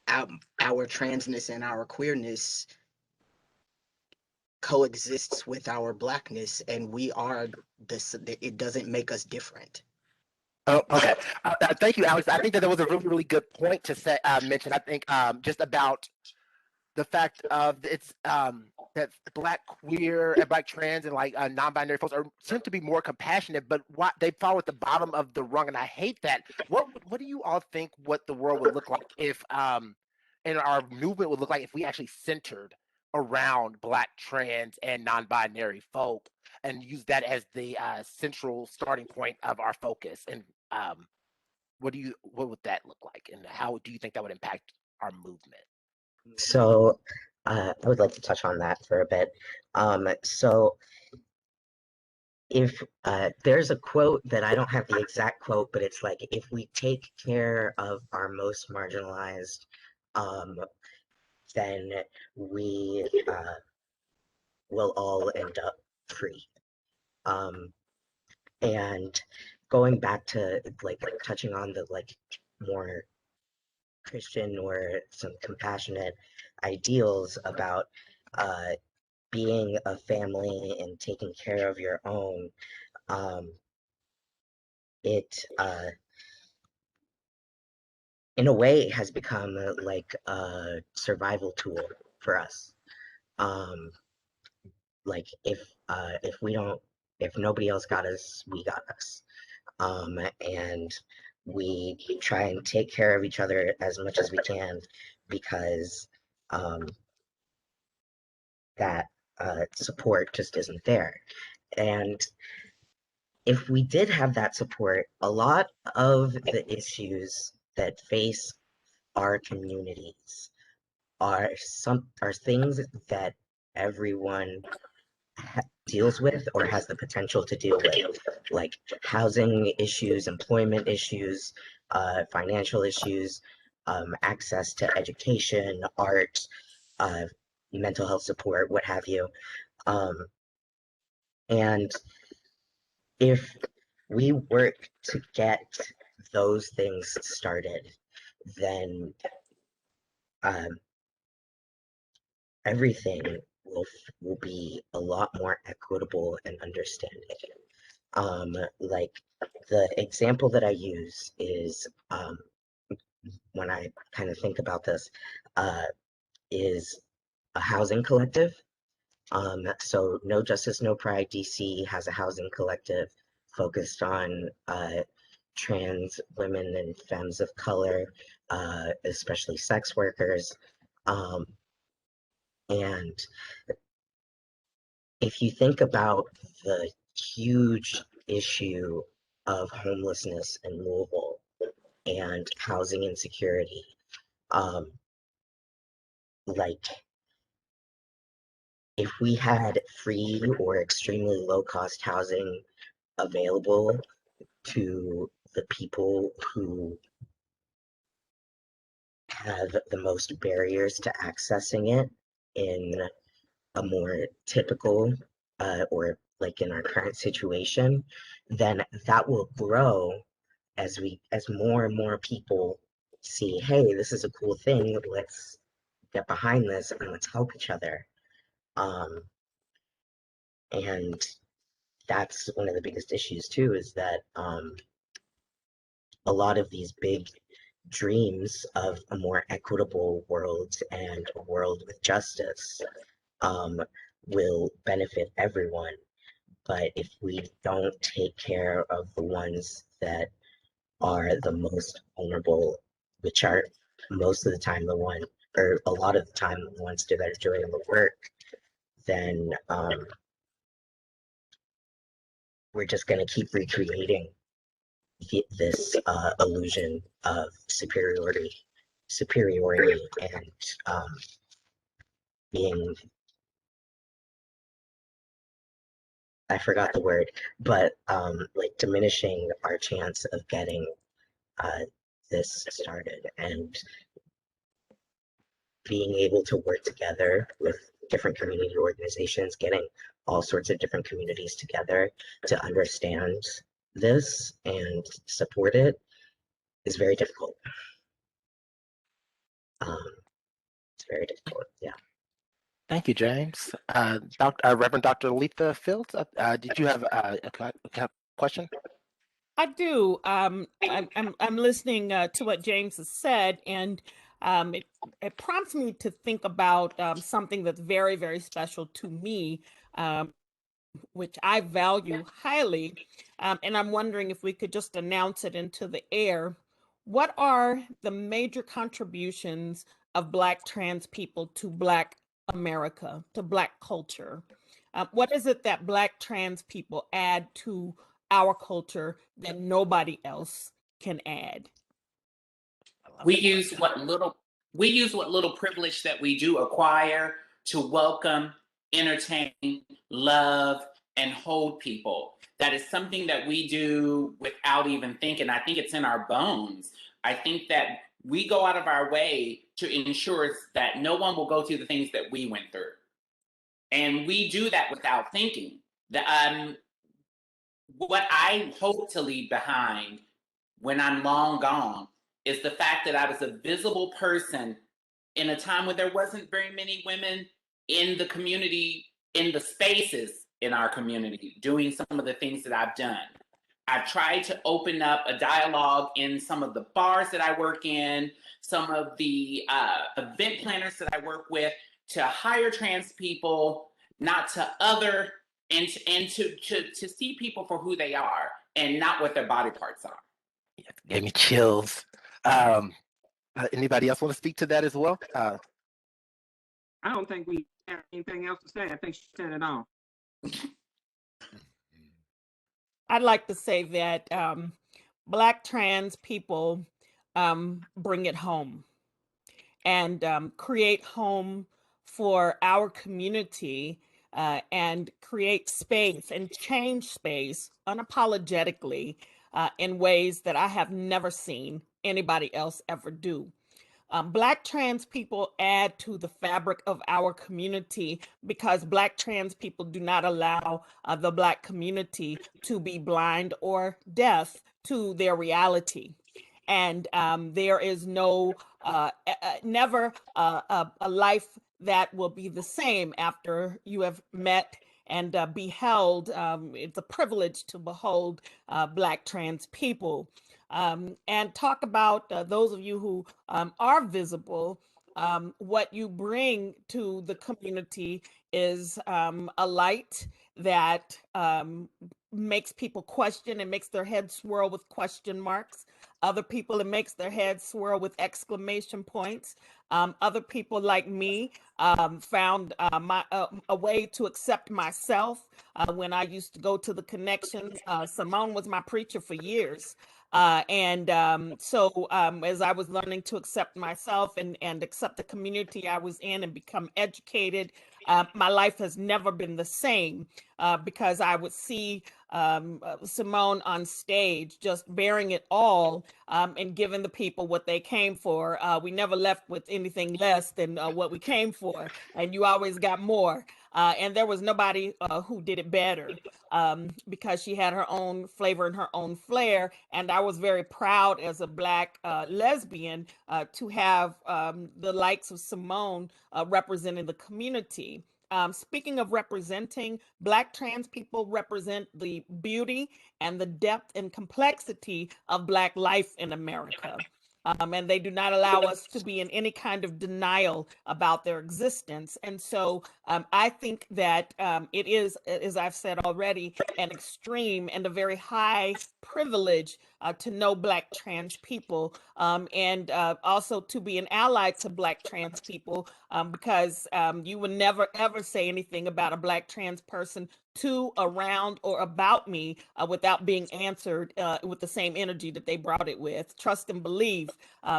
our transness and our queerness coexists with our blackness, and we are this. It doesn't make us different. Oh, okay. Thank you, Alex. I think that was a really, really good point to say, mention. I think just about the fact of it's that black queer and black trans and like non-binary folks are seem to be more compassionate, but what they fall at the bottom of the rung, and I hate that. What do you all think what the world would look like if and our movement would look like if we actually centered around black trans and non-binary folk and use that as the central starting point of our focus? And what would that look like, and how do you think that would impact our movement? So I would like to touch on that for a bit. So if there's a quote that I don't have the exact quote, but it's like, if we take care of our most marginalized, then we will all end up free. And going back to like touching on the like more Christian or some compassionate ideals about being a family and taking care of your own, it in a way has become like a survival tool for us. Like if we don't, if nobody else got us, we got us. And we try and take care of each other as much as we can, because that support just isn't there. And if we did have that support, a lot of the issues that face our communities are things that everyone deals with or has the potential to deal with, like housing issues, employment issues, financial issues, access to education, art, mental health support, what have you. And if we work to get those things started, then everything will be a lot more equitable and understanding. Like the example that I use is when I kind of think about this, is a housing collective. So No Justice, No Pride DC has a housing collective focused on trans women and femmes of color, especially sex workers. And if you think about the huge issue of homelessness in Louisville and housing insecurity, like if we had free or extremely low cost housing available to the people who have the most barriers to accessing it in a more typical or like in our current situation, then that will grow as more and more people see, hey, this is a cool thing, let's get behind this and let's help each other. And that's one of the biggest issues too, is that a lot of these big dreams of a more equitable world and a world with justice will benefit everyone. But if we don't take care of the ones that are the most vulnerable, which are most of the time the one, or a lot of the time the ones that are doing the work, then we're just going to keep recreating this illusion of superiority, and being, I forgot the word, but like diminishing our chance of getting this started, and being able to work together with different community organizations, getting all sorts of different communities together to understand this and support it is very difficult. It's very difficult, yeah. Thank you, James. Reverend Dr. Letha Fields, did you have a question? I do. I'm listening to what James has said, and it prompts me to think about something that's very, very special to me, which I value highly. And I'm wondering if we could just announce it into the air. What are the major contributions of Black trans people to Black America, to Black culture? What is it that Black trans people add to our culture that nobody else can add? We use what little privilege that we do acquire to welcome, entertain, love, and hold people. That is something that we do without even thinking. I think it's in our bones. I think that we go out of our way to ensure that no one will go through the things that we went through. And we do that without thinking. What I hope to leave behind when I'm long gone is the fact that I was a visible person in a time when there wasn't very many women in the community, in the spaces in our community, doing some of the things that I've done. I've tried to open up a dialogue in some of the bars that I work in, some of the event planners that I work with, to hire trans people, not to other, and to see people for who they are and not what their body parts are. Gave me chills. Anybody else want to speak to that as well? I don't think we have anything else to say. I think she said it all. I'd like to say that Black trans people bring it home and create home for our community and create space and change space unapologetically in ways that I have never seen anybody else ever do. Black trans people add to the fabric of our community because Black trans people do not allow the Black community to be blind or deaf to their reality. And there is never a life that will be the same after you have met and beheld. It's a privilege to behold Black trans people. And talk about those of you who are visible. What you bring to the community is a light that makes people question and makes their head swirl with question marks. Other people, it makes their head swirl with exclamation points. Other people like me found a way to accept myself when I used to go to the connections. Simone was my preacher for years. So as I was learning to accept myself and accept the community I was in and become educated, my life has never been the same because I would see Simone on stage just bearing it all and giving the people what they came for. We never left with anything less than what we came for, and you always got more. And there was nobody who did it better because she had her own flavor and her own flair. And I was very proud as a Black lesbian to have the likes of Simone representing the community. Speaking of representing, Black trans people represent the beauty and the depth and complexity of Black life in America. And they do not allow us to be in any kind of denial about their existence. And so I think that it is, as I've said already, an extreme and a very high privilege to know Black trans people and also to be an ally to Black trans people because you would never ever say anything about a Black trans person to, around, or about me without being answered with the same energy that they brought it with. Trust and believe.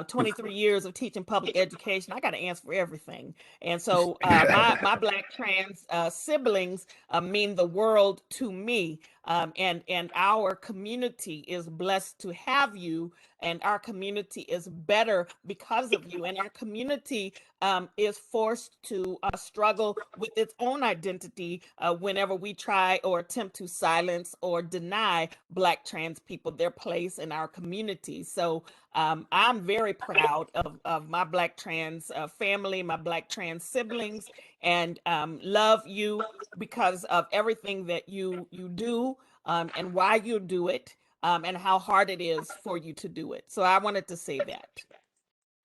23 years of teaching public education, I got to answer for everything. And so my Black trans siblings mean the world to me. and our community is blessed to have you, and our community is better because of you, and our community is forced to struggle with its own identity whenever we try or attempt to silence or deny Black trans people their place in our community. So I'm very proud of my Black trans family, my Black trans siblings, and love you because of everything that you do, and why you do it, and how hard it is for you to do it. So I wanted to say that.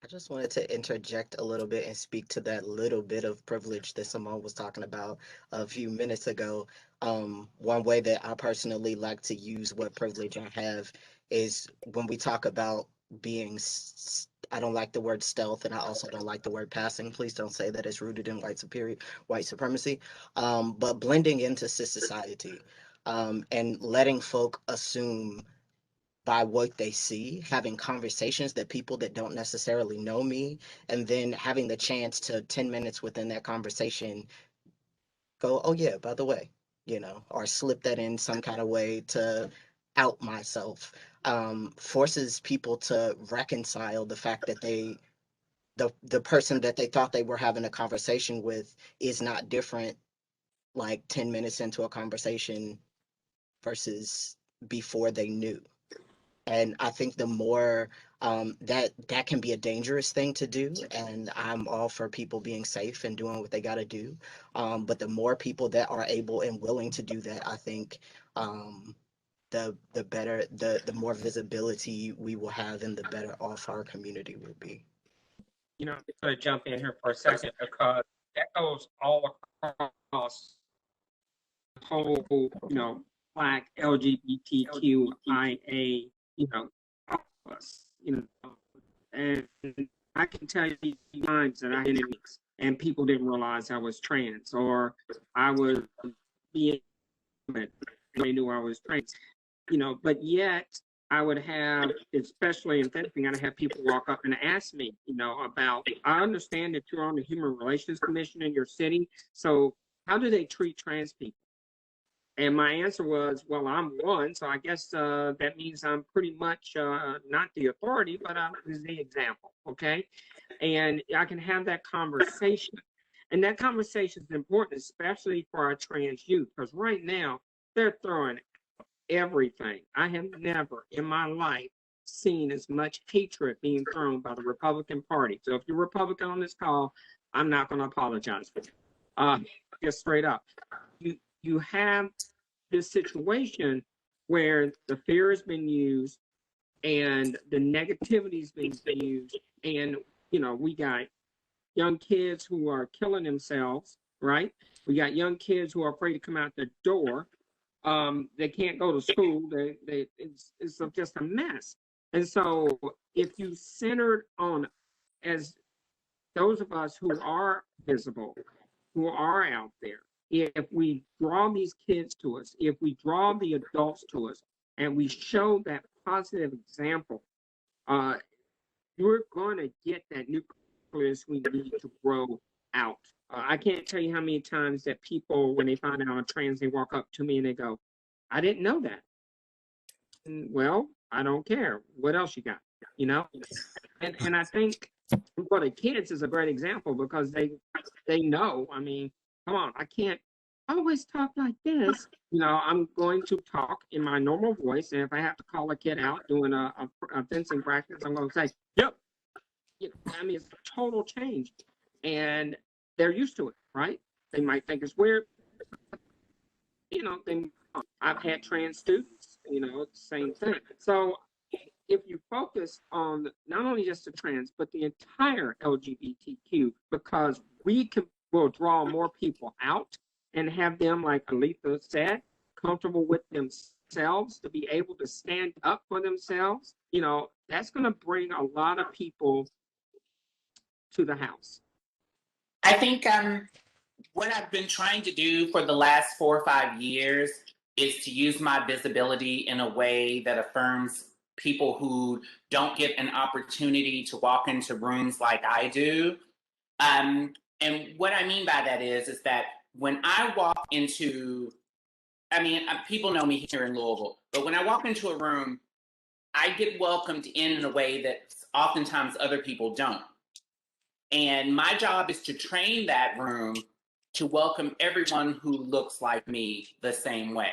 I just wanted to interject a little bit and speak to that little bit of privilege that Simone was talking about a few minutes ago. One way that I personally like to use what privilege I have is when we talk about being, I don't like the word stealth, and I also don't like the word passing. Please don't say that it's rooted in white supremacy. But blending into society, and letting folk assume by what they see, having conversations that people that don't necessarily know me, and then having the chance to 10 minutes within that conversation go, oh yeah, by the way, or slip that in some kind of way to out myself, forces people to reconcile the fact that the person that they thought they were having a conversation with is not different like 10 minutes into a conversation versus before they knew. And I think the more that can be a dangerous thing to do, and I'm all for people being safe and doing what they got to do. But the more people that are able and willing to do that, I think the better, the more visibility we will have, and the better off our community will be. I'm going to jump in here for a second because that goes all across the whole, Black LGBTQIA, all of us, and I can tell you times that I had weeks and people didn't realize I was trans, or I was being, they knew I was trans, but yet I would have, especially in fencing, I'd have people walk up and ask me, about, I understand that you're on the Human Relations Commission in your city, so how do they treat trans people? And my answer was, well, I'm one, so I guess that means I'm pretty much not the authority, but I'm the example, okay? And I can have that conversation. And that conversation is important, especially for our trans youth, because right now they're throwing everything. I have never in my life seen as much hatred being thrown by the Republican Party. So if you're Republican on this call, I'm not going to apologize for you. Just straight up. You have this situation where the fear has been used and the negativity has been used, and we got young kids who are killing themselves, right? We got young kids who are afraid to come out the door. They can't go to school. It's just a mess. And so if you centered on, as those of us who are visible, who are out there, if we draw these kids to us, if we draw the adults to us, and we show that positive example, you're going to get that nucleus we need to grow out. I can't tell you how many times that people, when they find out I'm trans, they walk up to me and they go, I didn't know that. Well, I don't care. What else you got? And I think for the kids is a great example because they know. I mean, come on, I can't always talk like this. I'm going to talk in my normal voice, and if I have to call a kid out doing a fencing practice, I'm going to say, "Yep." I mean, it's a total change, and they're used to it, right? They might think it's weird. I've had trans students. It's the same thing. So if you focus on not only just the trans, but the entire LGBTQ, because will draw more people out and have them, like Aletha said, comfortable with themselves to be able to stand up for themselves, that's going to bring a lot of people to the house. I think what I've been trying to do for the last 4 or 5 years is to use my visibility in a way that affirms people who don't get an opportunity to walk into rooms like I do. And what I mean by that is that when I walk into I mean, people know me here in Louisville, but when I walk into a room, I get welcomed in a way that oftentimes other people don't. And my job is to train that room to welcome everyone who looks like me the same way.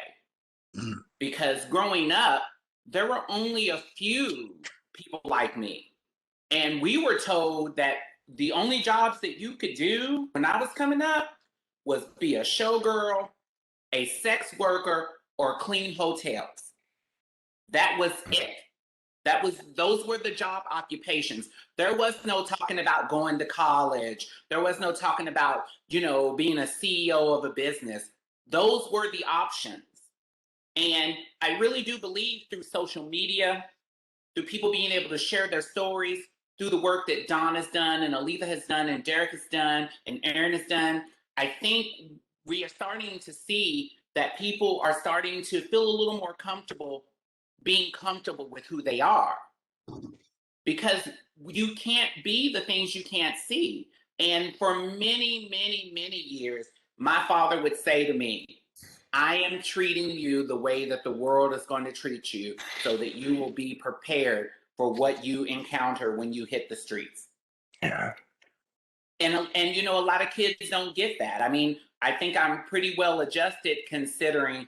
Because growing up, there were only a few people like me. And we were told that the only jobs that you could do when I was coming up was be a showgirl, a sex worker, or clean hotels. That was it. Those were the job occupations. There was no talking about going to college. There was no talking about, being a CEO of a business. Those were the options. And I really do believe through social media, through people being able to share their stories, through the work that Dawn has done and Aletha has done and Derek has done and Aaron has done, I think we are starting to see that people are starting to feel a little more comfortable being comfortable with who they are. Because you can't be the things you can't see. And for many, many, many years, my father would say to me, I am treating you the way that the world is going to treat you so that you will be prepared for what you encounter when you hit the streets. Yeah. And a lot of kids don't get that. I mean, I think I'm pretty well adjusted considering,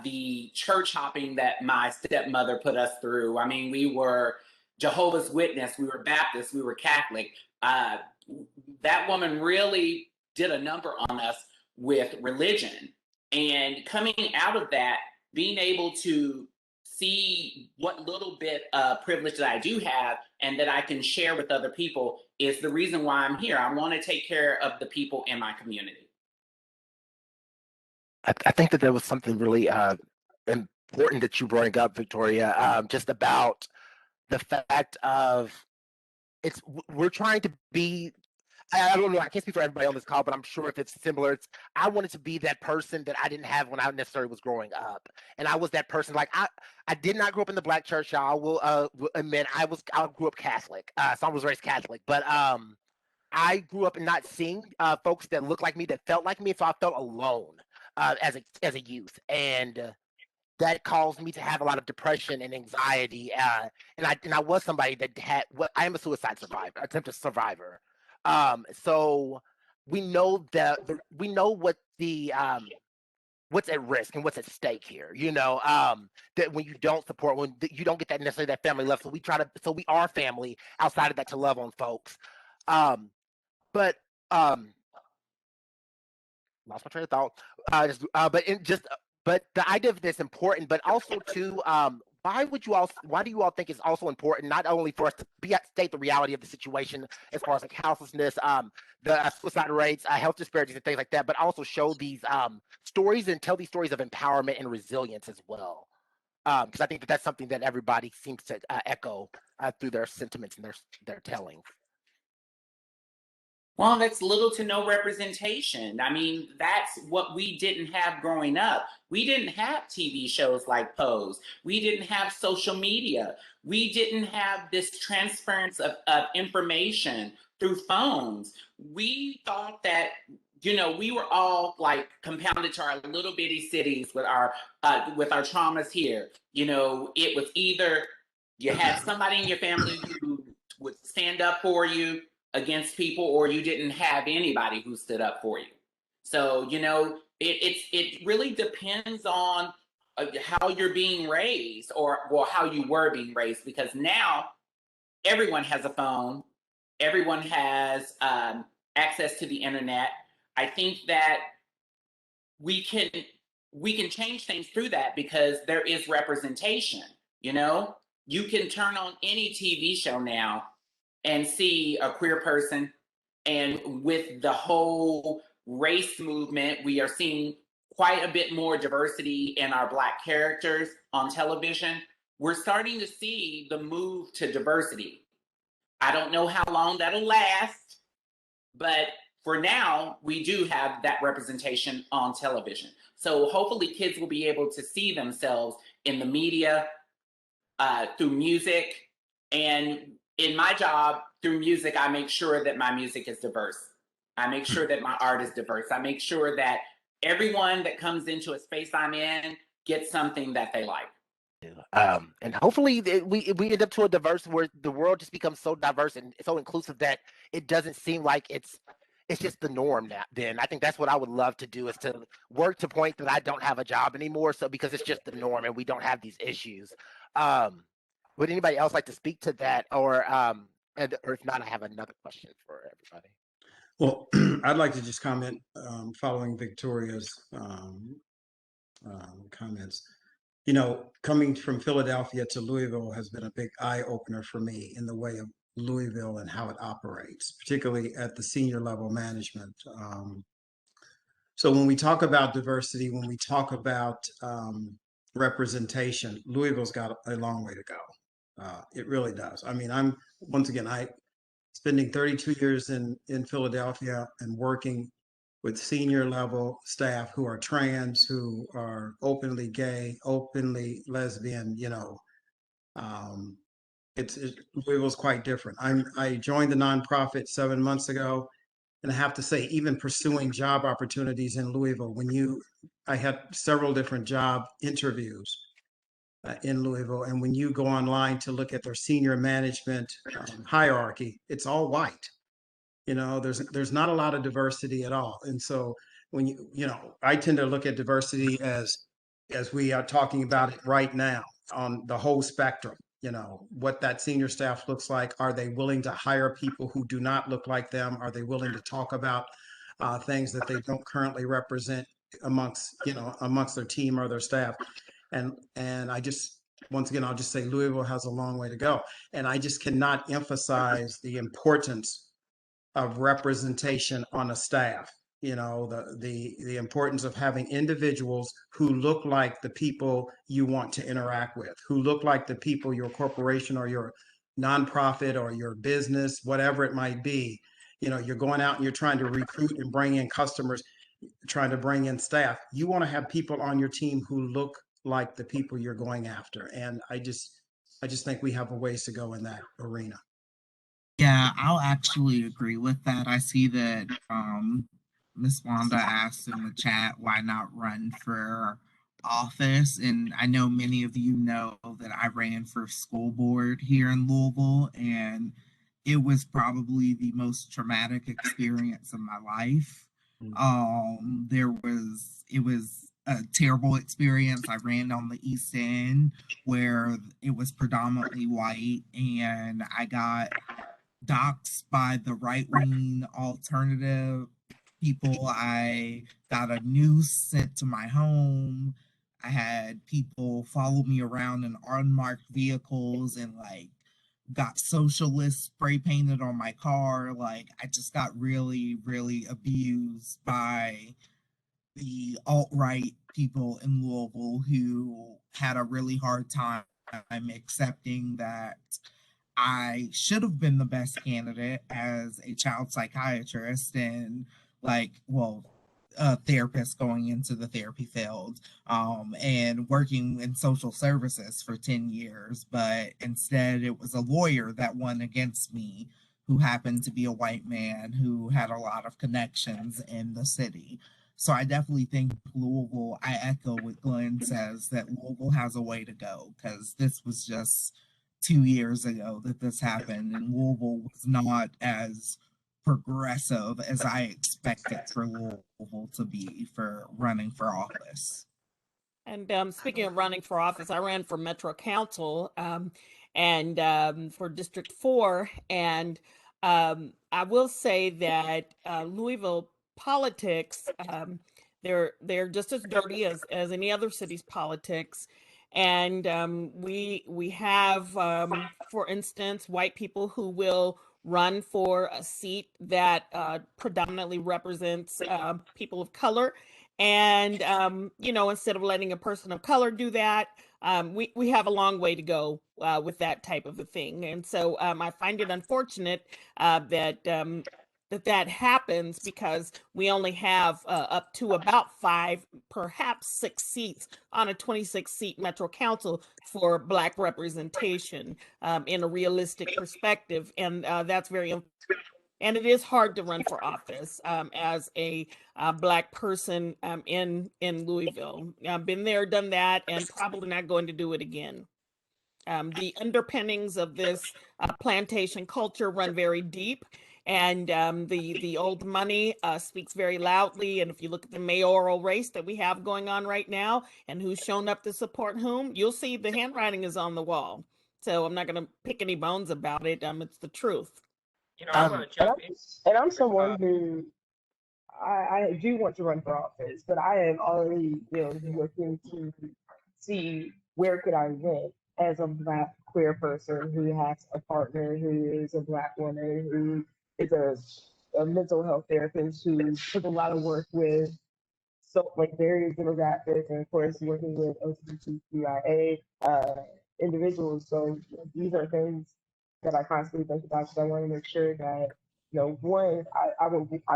the church hopping that my stepmother put us through. I mean, we were Jehovah's Witness, we were Baptist, we were Catholic. That woman really did a number on us with religion. And coming out of that, being able to see what little bit of privilege that I do have and that I can share with other people is the reason why I'm here. I want to take care of the people in my community. I think that there was something really important that you brought up, Victoria, just about the fact of we're trying to be. I don't know. I can't speak for everybody on this call, but I'm sure if it's similar, I wanted to be that person that I didn't have when I necessarily was growing up, and I was that person. Like I did not grow up in the black church. I will admit I grew up Catholic, so I was raised Catholic. But I grew up in not seeing folks that looked like me, that felt like me, so I felt alone as a youth, and that caused me to have a lot of depression and anxiety. And I was somebody that had I am a suicide survivor, attempted survivor. So we know we know what the what's at risk and what's at stake here. That when you don't support, when you don't get that necessarily that family love. So we are family outside of that to love on folks. But lost my train of thought. But the idea of this important, but also too, why do you all think it's also important not only for us to state the reality of the situation as far as like houselessness, the suicide rates, health disparities and things like that, but also show these stories and tell these stories of empowerment and resilience as well? Because I think that that's something that everybody seems to echo through their sentiments and their telling. Well, that's little to no representation. I mean, that's what we didn't have growing up. We didn't have TV shows like Pose. We didn't have social media. We didn't have this transference of information through phones. We thought that, we were all like compounded to our little bitty cities with our traumas here. It was either you had somebody in your family who would stand up for you against people, or you didn't have anybody who stood up for you. So, it really depends on how you're being raised, or how you were being raised, because now everyone has a phone, everyone has access to the internet. I think that we can change things through that because there is representation. You can turn on any TV show now and see a queer person. And with the whole race movement, we are seeing quite a bit more diversity in our Black characters on television. We're starting to see the move to diversity. I don't know how long that'll last, but for now, we do have that representation on television. So hopefully kids will be able to see themselves in the media, through music, and in my job, through music, I make sure that my music is diverse. I make sure that my art is diverse. I make sure that everyone that comes into a space I'm in gets something that they like. And hopefully we end up to a diverse where the world just becomes so diverse and so inclusive that it doesn't seem like it's just the norm now. Then I think that's what I would love to do, is to work to point that I don't have a job anymore. So because it's just the norm and we don't have these issues. Would anybody else like to speak to that, or or if not, I have another question for everybody. Well, I'd like to just comment following Victoria's comments. You know, coming from Philadelphia to Louisville has been a big eye opener for me in the way of Louisville and how it operates, particularly at the senior level management. So when we talk about diversity, when we talk about representation, Louisville's got a long way to go. It really does. I mean, I spending 32 years in Philadelphia and working with senior level staff who are trans, who are openly gay, openly lesbian, you know, Louisville's quite different. I joined the nonprofit 7 months ago, and I have to say, even pursuing job opportunities in Louisville, I had several different job interviews in Louisville, and when you go online to look at their senior management hierarchy, it's all white. You know, there's not a lot of diversity at all. And so when I tend to look at diversity as we are talking about it right now on the whole spectrum, you know, what that senior staff looks like. Are they willing to hire people who do not look like them? Are they willing to talk about things that they don't currently represent amongst their team or their staff? And once again, I'll just say Louisville has a long way to go. And I just cannot emphasize the importance of representation on a staff. You know, the importance of having individuals who look like the people you want to interact with, who look like the people your corporation or your nonprofit or your business, whatever it might be. You know, you're going out and you're trying to recruit and bring in customers, trying to bring in staff. You want to have people on your team who look like the people you're going after. And I just think we have a ways to go in that arena. Yeah, I'll actually agree with that. I see that Miss Wanda asked in the chat, why not run for office? And I know many of you know that I ran for school board here in Louisville, and it was probably the most traumatic experience of my life. It was a terrible experience. I ran on the East End where it was predominantly white, and I got doxxed by the right wing alternative people. I got a noose sent to my home. I had people follow me around in unmarked vehicles and like got socialist spray painted on my car. Like I just got really, really abused by the alt-right people in Louisville who had a really hard time accepting that I should have been the best candidate as a child psychiatrist and a therapist going into the therapy field, and working in social services for 10 years. But instead, it was a lawyer that won against me who happened to be a white man who had a lot of connections in the city. So I definitely think Louisville, I echo what Glenn says, that Louisville has a way to go, because this was just 2 years ago that this happened, and Louisville was not as progressive as I expected for Louisville to be for running for office. And speaking of running for office, I ran for Metro Council and for District 4. And I will say that Louisville politics, they're just as dirty as any other city's politics. And we have, for instance, white people who will run for a seat that predominantly represents people of color. And instead of letting a person of color do that, we have a long way to go with that type of a thing. And so I find it unfortunate that happens, because we only have up to about 5, perhaps 6 seats on a 26-seat Metro Council for Black representation in a realistic perspective. And that's very And it is hard to run for office as a Black person in Louisville. I've been there, done that, and probably not going to do it again. The underpinnings of this plantation culture run very deep, and the old money speaks very loudly. And if you look at the mayoral race that we have going on right now, and who's shown up to support whom, you'll see the handwriting is on the wall. So I'm not going to pick any bones about it. It's the truth. You know, I want to jump in. And I'm someone who I do want to run for office, but I am already, looking to see where could I win as a Black queer person who has a partner who is a Black woman who is a mental health therapist who does a lot of work with various demographics, and of course working with LGBTQIA individuals. So these are things that I constantly think about because I want to make sure that, one, I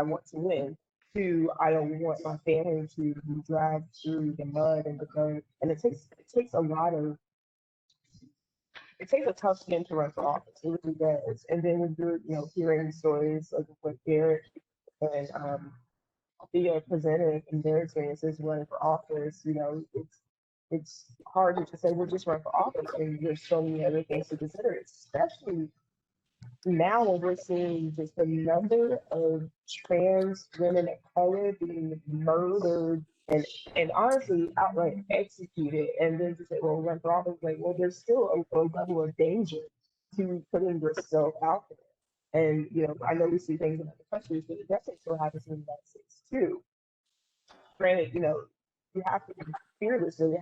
want to win. Two, I don't want my family to be dragged through the mud and the dirt. And it takes a tough skin to run for office. It really does. And then when you're, hearing stories like what Garrett and Thea presented in their experiences running for office, it's hard to just say, well, just run for office, and there's so many other things to consider, especially now when we're seeing just the number of trans women of color being murdered and honestly outright executed, and then to say, well, run for office, like, well, there's still a level of danger to putting yourself out there. And, I know we see things in other countries, but it definitely still happens in the United States too. Granted, you have to be fearless, so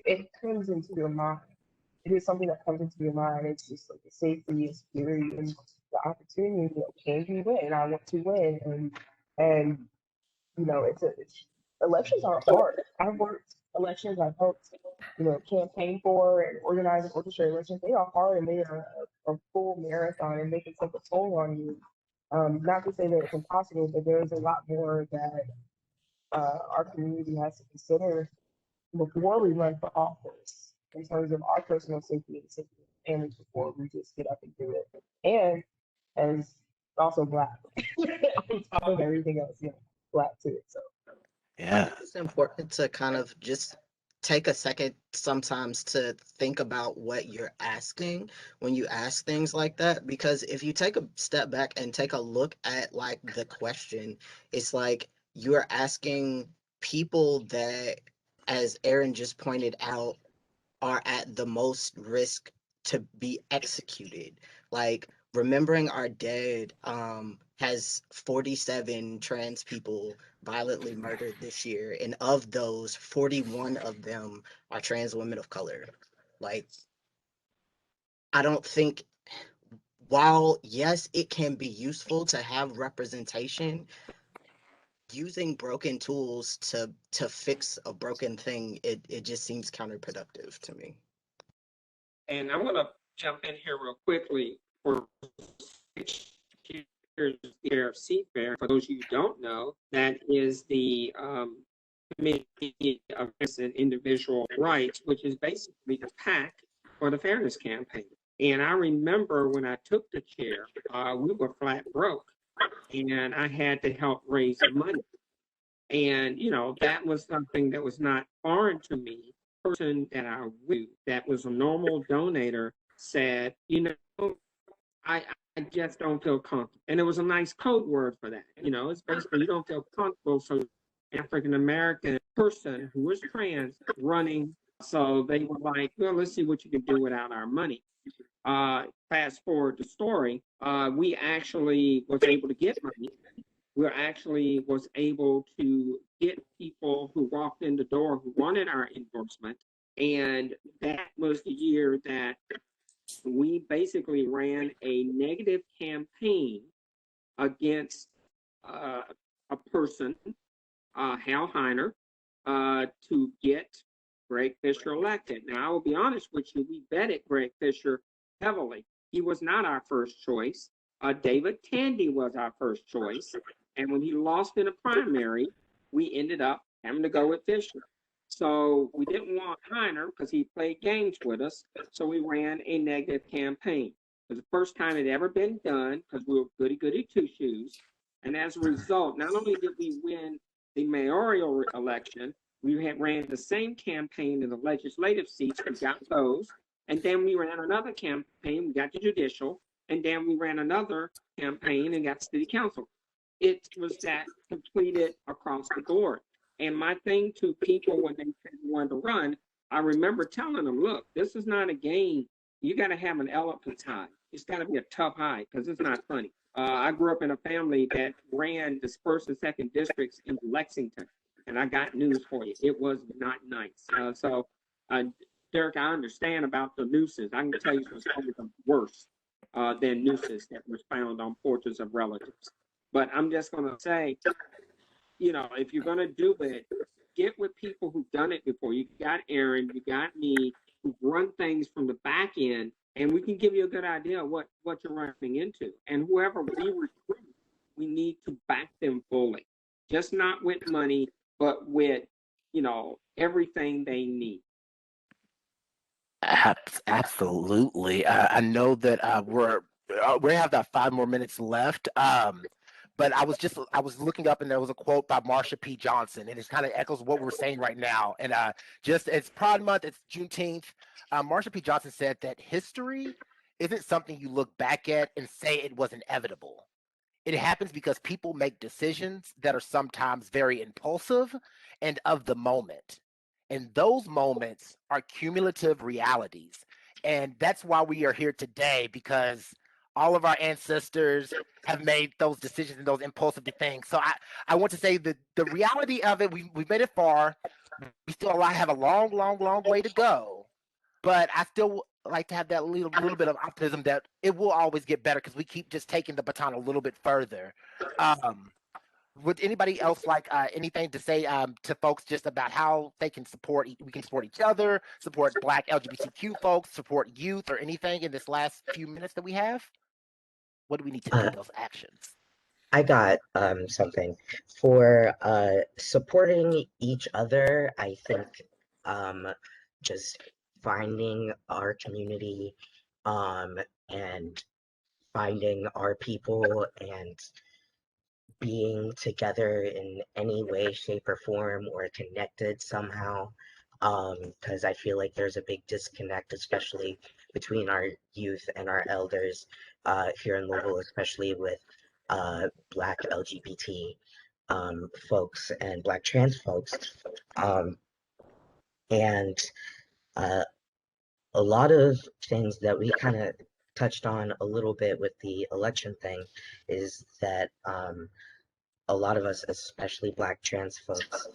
it comes into your mind. It is something that comes into your mind. It's just like the safety, and security, and the opportunity. Can you win? I want to win, and elections are hard. I've worked elections. I've helped, campaign for and organize and orchestrate elections. They are hard, and they are a full marathon, and they can take a toll on you. Not to say that it's impossible, but there's a lot more that our community has to consider before we run for office in terms of our personal safety and safety of families before we just get up and do it. And as also Black, on top of everything else, Black too. So Yeah. It's important to kind of just take a second sometimes to think about what you're asking when you ask things like that, because if you take a step back and take a look at like the question, it's like you're asking people that, as Aaron just pointed out, are at the most risk to be executed. Like, remembering our dead has 47 trans people violently murdered this year, and of those, 41 of them are trans women of color. Like, I don't think, while yes, it can be useful to have representation, using broken tools to fix a broken thing, it just seems counterproductive to me. And I'm going to jump in here real quickly. For 6 years, the CFAIR, for those of you who don't know, that is the Committee of Individual Rights, which is basically the PAC for the Fairness Campaign. And I remember when I took the chair, we were flat broke, and I had to help raise money. And, that was something that was not foreign to me. Person that I knew that was a normal donator said, I just don't feel comfortable. And it was a nice code word for that. It's basically you don't feel comfortable. So African American person who was trans running. So they were like, well, let's see what you can do without our money. Fast forward the story. We actually was able to get money. We actually was able to get people who walked in the door who wanted our endorsement. And that was the year that we basically ran a negative campaign against a person, Hal Heiner, to get Greg Fisher elected. Now, I will be honest with you, we vetted Greg Fisher heavily. He was not our first choice. David Tandy was our first choice. And when he lost in a primary, we ended up having to go with Fisher. So we didn't want Heiner because he played games with us. So we ran a negative campaign. It was the first time it ever been done because we were goody two shoes. And as a result, not only did we win the mayoral election, we had ran the same campaign in the legislative seats, we got those. And then we ran another campaign, we got the judicial, and then we ran another campaign and got city council. It was that completed across the board. And my thing to people when they said they wanted to run, I remember telling them, look, this is not a game. You got to have an elephant's hide. It's got to be a tough hide because it's not funny. I grew up in a family that ran the first and second districts in Lexington, and I got news for you. It was not nice. Derek, I understand about the nooses. I can tell you some stories of worse than nooses that was found on porches of relatives. But I'm just going to say, you know, if you're going to do it, get with people who've done it before. You got Aaron, you got me, who've run things from the back end, and we can give you a good idea of what you're running into. And whoever we recruit, we need to back them fully, just not with money, but with, you know, everything they need. Absolutely. I know that we have about 5 more minutes left. But I was looking up and there was a quote by Marsha P. Johnson, and it kind of echoes what we're saying right now. And just it's Pride Month, it's Juneteenth. Marsha P. Johnson said that history isn't something you look back at and say it was inevitable. It happens because people make decisions that are sometimes very impulsive and of the moment. And those moments are cumulative realities. And that's why we are here today, because all of our ancestors have made those decisions and those impulsive things. So I want to say that the reality of it, we've made it far. We still have a long way to go. But I still like to have that little bit of optimism that it will always get better because we keep just taking the baton a little bit further. Would anybody else like anything to say to folks just about how they can we can support each other, support Black LGBTQ folks, support youth, or anything in this last few minutes that we have? What do we need to do those actions? I got something for supporting each other. I think just finding our community and finding our people and being together in any way, shape, or form, or connected somehow. Because I feel like there's a big disconnect, especially between our youth and our elders here in Louisville, especially with Black LGBT folks and Black trans folks. And a lot of things that we kind of touched on a little bit with the election thing is that a lot of us, especially Black trans folks,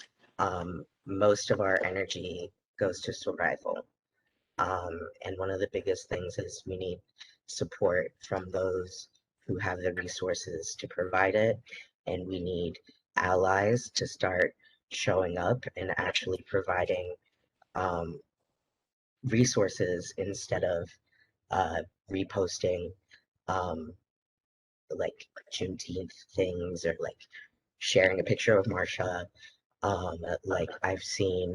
most of our energy goes to survival. And one of the biggest things is we need support from those who have the resources to provide it. And we need allies to start showing up and actually providing resources instead of reposting like Juneteenth things or like sharing a picture of Marsha. Like I've seen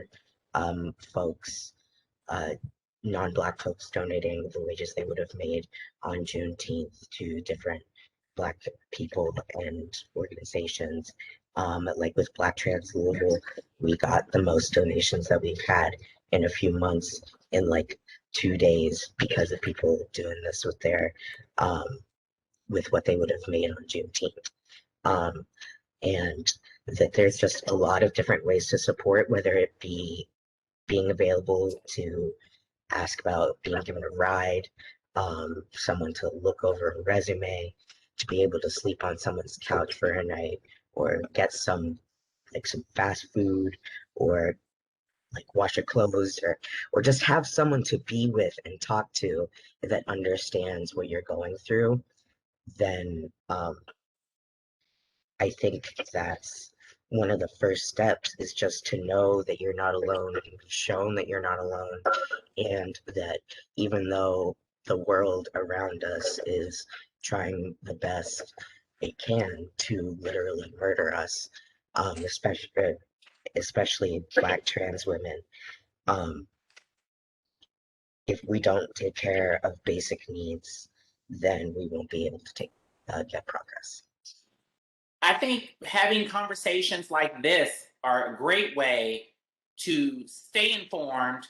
folks, non-Black folks donating the wages they would have made on Juneteenth to different Black people and organizations. Like with Black Trans Louisville, we got the most donations that we've had in a few months in like 2 days because of people doing this with their with what they would have made on Juneteenth. And that there's just a lot of different ways to support, whether it be being available to ask about being given a ride, someone to look over a resume, to be able to sleep on someone's couch for a night, or get some fast food, or like wash your clothes, or just have someone to be with and talk to that understands what you're going through. Then I think that's one of the first steps, is just to know that you're not alone and be shown that you're not alone, and that even though the world around us is trying the best it can to literally murder us, especially Black trans women, if we don't take care of basic needs, then we won't be able to get progress. I think having conversations like this are a great way to stay informed,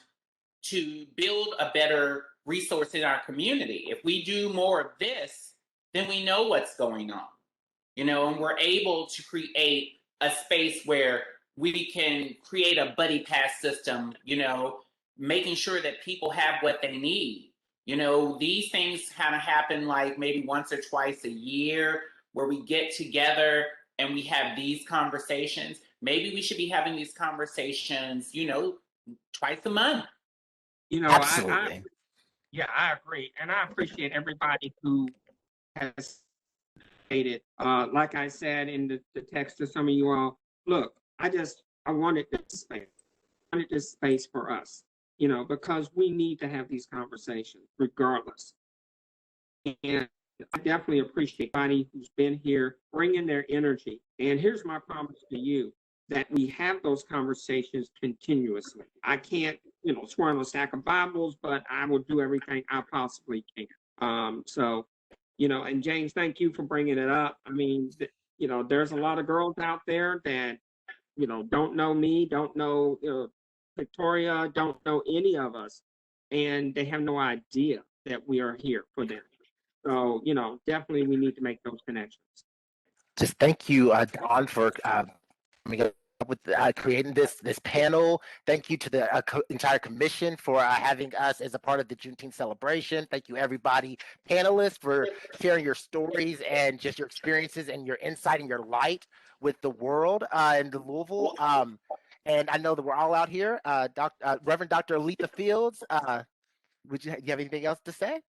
to build a better resource in our community. If we do more of this, then we know what's going on, and we're able to create a space where we can create a buddy pass system, making sure that people have what they need. These things kind of happen like maybe once or twice a year where we get together and we have these conversations. Maybe we should be having these conversations, twice a month. Absolutely. I agree. And I appreciate everybody who has stated, like I said in the text to some of you all, look, I wanted this space. I wanted this space for us, because we need to have these conversations regardless. And I definitely appreciate anybody who's been here bringing their energy. And here's my promise to you, that we have those conversations continuously. I can't, swear on a stack of Bibles, but I will do everything I possibly can. And James, thank you for bringing it up. I mean, there's a lot of girls out there that, don't know me, don't know Victoria, don't know any of us, and they have no idea that we are here for them. So, definitely we need to make those connections. Just thank you, Dawn, for coming up with creating this panel. Thank you to the entire commission for having us as a part of the Juneteenth celebration. Thank you, everybody, panelists, for sharing your stories and just your experiences and your insight and your light with the world in the Louisville. And I know that we're all out here. Reverend Dr. Aletha Fields, do you have anything else to say?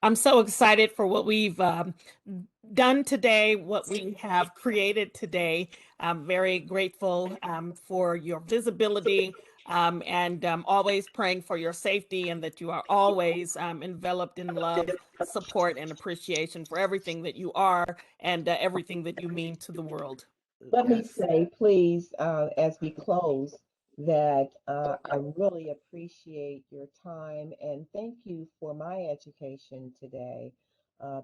I'm so excited for what we've done today, what we have created today. I'm very grateful for your visibility and always praying for your safety, and that you are always enveloped in love, support, and appreciation for everything that you are and everything that you mean to the world. Let me say, please, as we close, that I really appreciate your time and thank you for my education today,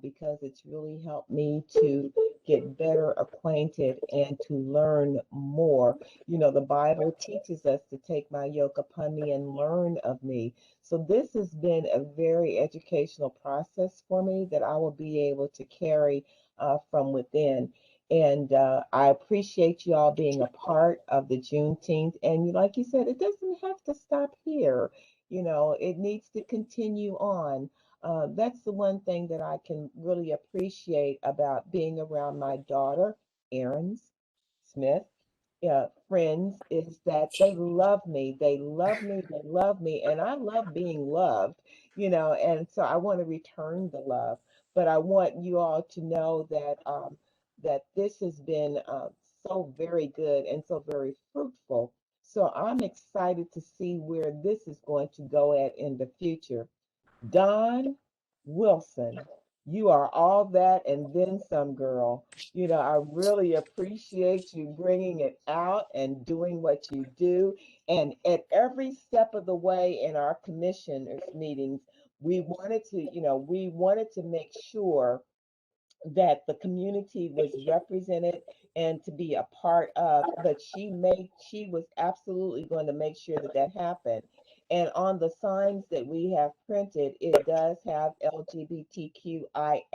because it's really helped me to get better acquainted and to learn more. The Bible teaches us to take my yoke upon me and learn of me. So this has been a very educational process for me that I will be able to carry from within. And I appreciate you all being a part of the Juneteenth. And like you said, it doesn't have to stop here. It needs to continue on. That's the one thing that I can really appreciate about being around my daughter, Aaron's Smith, friends, is that they love me. They love me. They love me. And I love being loved, and so I want to return the love. But I want you all to know that this has been so very good and so very fruitful. So I'm excited to see where this is going to go at in the future. Don Wilson, you are all that and then some, girl. I really appreciate you bringing it out and doing what you do. And at every step of the way in our commissioners meetings, we wanted to make sure that the community was represented and to be a part of, but she was absolutely going to make sure that that happened. And on the signs that we have printed, it does have LGBTQIA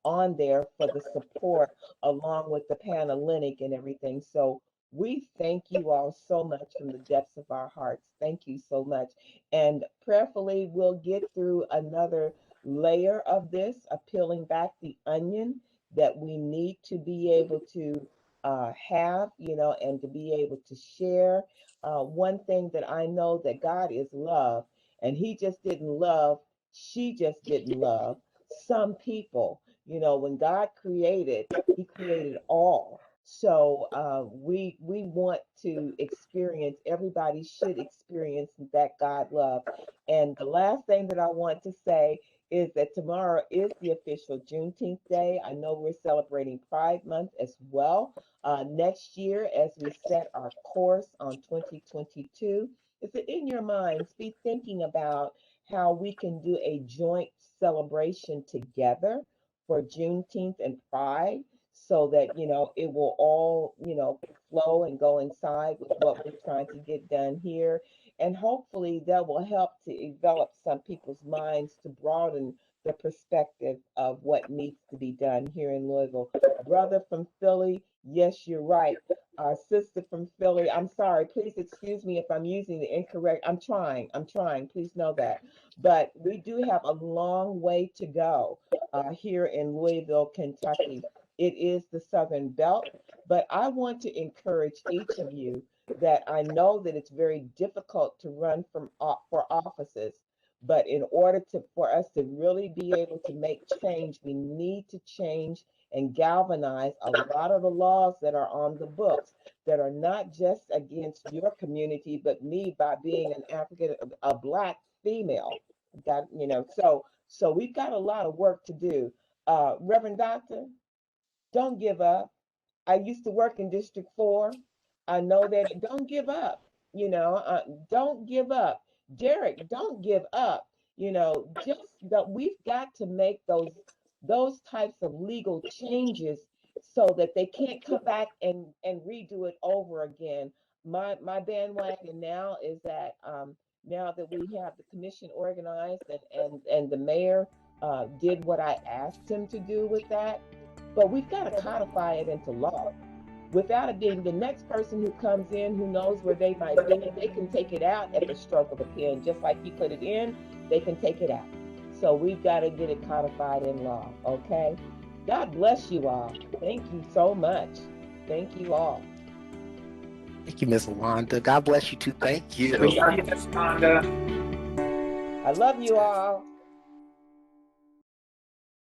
on there for the support, along with the Panhellenic and everything. So we thank you all so much from the depths of our hearts. Thank you so much. And prayerfully, we'll get through another layer of this, peeling back the onion that we need to be able to have, and to be able to share. One thing that I know, that God is love, and she just didn't love some people. When God created, He created all. So we want to experience, everybody should experience that God love. And the last thing that I want to say is that tomorrow is the official Juneteenth Day. I know we're celebrating Pride Month as well. Next year, as we set our course on 2022, is it in your minds, be thinking about how we can do a joint celebration together for Juneteenth and Pride so that, it will all, flow and go inside with what we're trying to get done here. And hopefully that will help to develop some people's minds to broaden the perspective of what needs to be done here in Louisville. Brother from Philly, yes, you're right. Our sister from Philly, I'm sorry, please excuse me if I'm using the incorrect, I'm trying, please know that. But we do have a long way to go here in Louisville, Kentucky. It is the Southern Belt, but I want to encourage each of you that I know that it's very difficult to run for offices, but in order for us to really be able to make change, we need to change and galvanize a lot of the laws that are on the books that are not just against your community, but me by being a Black female. So we've got a lot of work to do. Reverend Doctor, don't give up. I used to work in District 4. I know that don't give up, don't give up. Derek, don't give up. Just that we've got to make those types of legal changes so that they can't come back and redo it over again. My bandwagon now is that now that we have the commission organized and the mayor did what I asked him to do with that, but we've got to codify it into law. Without it being the next person who comes in who knows where they might be, they can take it out at the stroke of a pen. Just like you put it in, they can take it out. So we've got to get it codified in law, okay? God bless you all. Thank you so much. Thank you all. Thank you, Miss Wanda. God bless you too. Thank you. We love you, Miss Rhonda. I love you all.